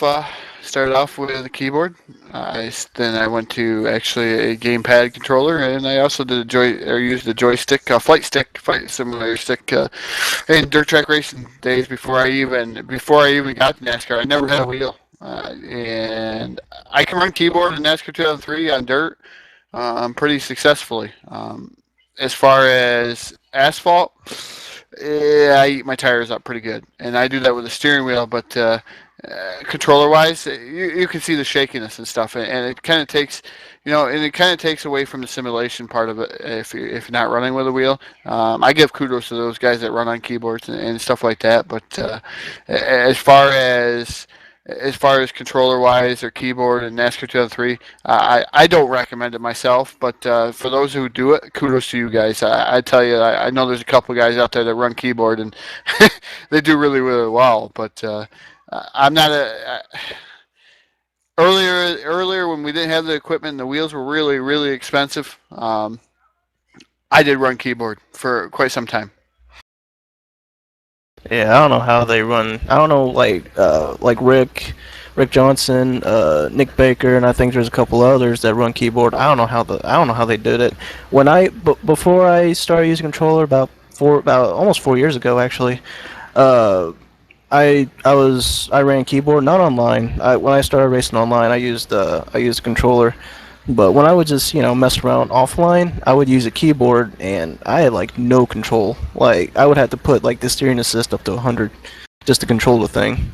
with a keyboard. Then I went to actually a gamepad controller, and I also did used a joystick, flight simulator stick, in dirt track racing days before I even got to NASCAR. I never had a wheel, and I can run keyboard in NASCAR 2003 on dirt pretty successfully. As far as asphalt, I eat my tires up pretty good, and I do that with the steering wheel. But controller-wise, you can see the shakiness and stuff, and it kind of takes, away from the simulation part of it if you're not running with a wheel. I give kudos to those guys that run on keyboards and stuff like that. But as far as controller-wise or keyboard in NASCAR 2003, I don't recommend it myself. But for those who do it, kudos to you guys. I tell you, I know there's a couple of guys out there that run keyboard, and they do really, really well. But I'm not earlier when we didn't have the equipment and the wheels were really, really expensive. I did run keyboard for quite some time. Yeah, I don't know how they run. I don't know, like Rick Johnson, Nick Baker, and I think there's a couple others that run keyboard. I don't know how they did it. Before I started using controller about almost 4 years ago actually, I ran keyboard, not online. When I started racing online, I used a controller. But when I would just, mess around offline, I would use a keyboard, and I had, no control. I would have to put, the steering assist up to 100 just to control the thing.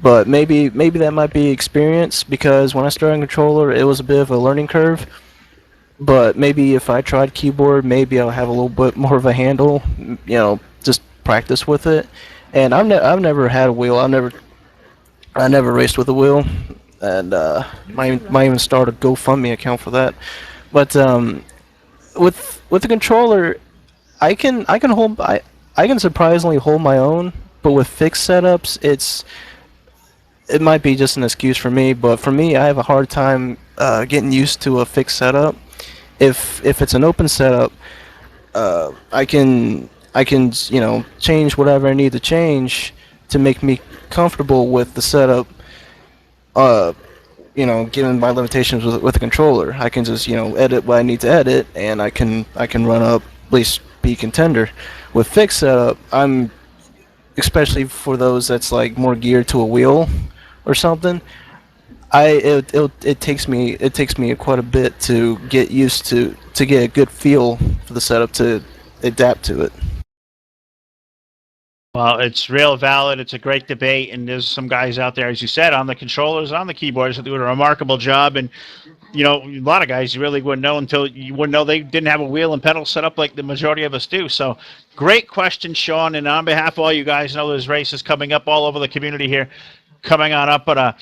But maybe that might be experience, because when I started on controller, it was a bit of a learning curve. But maybe if I tried keyboard, maybe I'll have a little bit more of a handle, just practice with it. And I've never had a wheel. I never raced with a wheel. And might even start a GoFundMe account for that. But with the controller, I can surprisingly hold my own. But with fixed setups, it might be just an excuse for me. But for me, I have a hard time getting used to a fixed setup. If it's an open setup, I can change whatever I need to change to make me comfortable with the setup. Given my limitations with the controller, I can just edit what I need to edit, and I can run up, at least be contender. With fixed setup, I'm especially for those that's more geared to a wheel or something. It takes me quite a bit to get used to get a good feel for the setup to adapt to it. Well, it's real valid. It's a great debate, and there's some guys out there, as you said, on the controllers, on the keyboards, that do a remarkable job. And a lot of guys you really wouldn't know until you wouldn't know they didn't have a wheel and pedal set up like the majority of us do. So, great question, Sean. And on behalf of all you guys, I know there's races coming up all over the community here, coming on up. But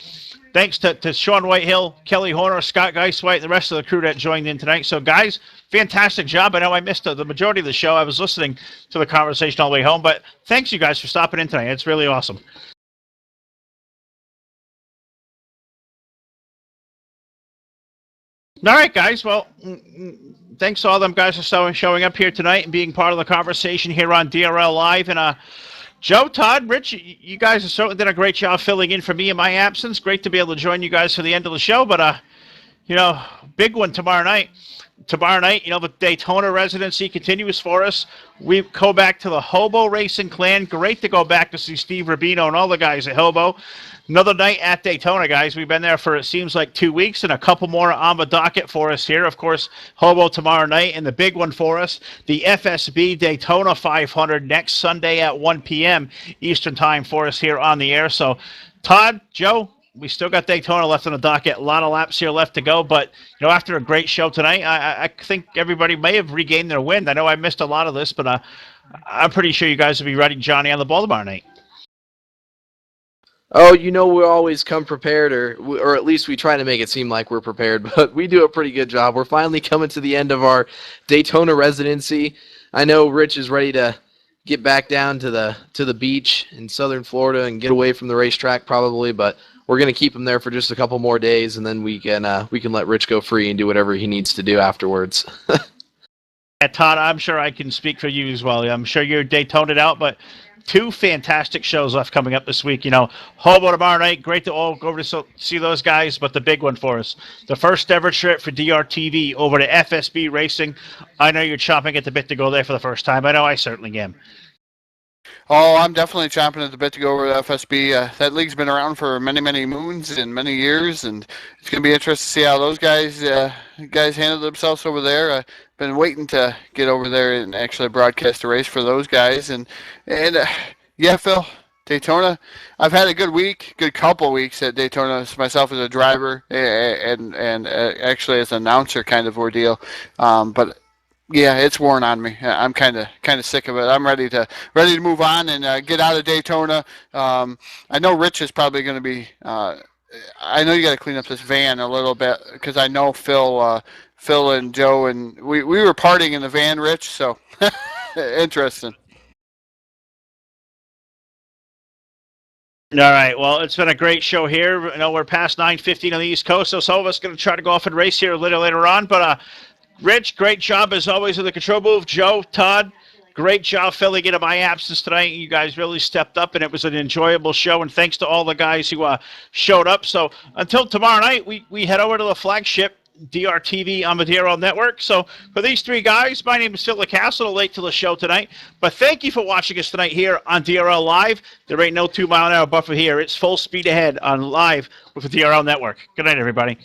thanks to Sean Whitehill, Kelly Horner, Scott Geiswhite, and the rest of the crew that joined in tonight. So, guys, fantastic job. I know I missed the majority of the show. I was listening to the conversation all the way home. But thanks, you guys, for stopping in tonight. It's really awesome. All right, guys. Well, thanks to all them guys for showing up here tonight and being part of the conversation here on DRL Live. And Joe, Todd, Rich, you guys have certainly done a great job filling in for me in my absence. Great to be able to join you guys for the end of the show. But big one tomorrow night. Tomorrow night, the Daytona residency continues for us. We go back to the Hobo Racing Clan. Great to go back to see Steve Rubino and all the guys at Hobo. Another night at Daytona, guys. We've been there for, it seems like, 2 weeks, and a couple more on the docket for us here. Of course, Hobo tomorrow night, and the big one for us, the FSB Daytona 500 next Sunday at 1 p.m. Eastern Time for us here on the air. So, Todd, Joe, we still got Daytona left on the docket. A lot of laps here left to go. But, after a great show tonight, I think everybody may have regained their wind. I know I missed a lot of this, but I'm pretty sure you guys will be riding Johnny on the ball tomorrow night. Oh, we always come prepared, or at least we try to make it seem like we're prepared, but we do a pretty good job. We're finally coming to the end of our Daytona residency. I know Rich is ready to get back down to the beach in southern Florida and get away from the racetrack probably, but we're going to keep him there for just a couple more days, and then we can let Rich go free and do whatever he needs to do afterwards. Todd, I'm sure I can speak for you as well. I'm sure you're Daytona'd out, but 2 fantastic shows left coming up this week. Hobo tomorrow night. Great to all go over to see those guys, but the big one for us, the first ever trip for DRTV over to FSB Racing. I know you're chomping at the bit to go there for the first time. I know I certainly am. Oh, I'm definitely chomping at the bit to go over to FSB. That league's been around for many, many moons and many years, and it's going to be interesting to see how those guys handle themselves over there. I've been waiting to get over there and actually broadcast a race for those guys. And yeah, Phil, Daytona, I've had a good couple weeks at Daytona myself as a driver and actually as an announcer kind of ordeal. But yeah, it's worn on me. I'm kind of sick of it. I'm ready to move on and get out of Daytona. I know Rich is probably going to be. I know you got to clean up this van a little bit because I know Phil and Joe and we were partying in the van, Rich. So interesting. All right. Well, it's been a great show here. We're past 9:15 on the East Coast, so some of us going to try to go off and race here a little later on, but. Rich, great job as always with the control booth. Joe, Todd, great job filling into my absence tonight. You guys really stepped up, and it was an enjoyable show. And thanks to all the guys who showed up. So until tomorrow night, we head over to the flagship DRTV on the DRL Network. So for these 3 guys, my name is Phil LaCastle, late to the show tonight. But thank you for watching us tonight here on DRL Live. There ain't no 2-mile-an-hour buffer here. It's full speed ahead on live with the DRL Network. Good night, everybody.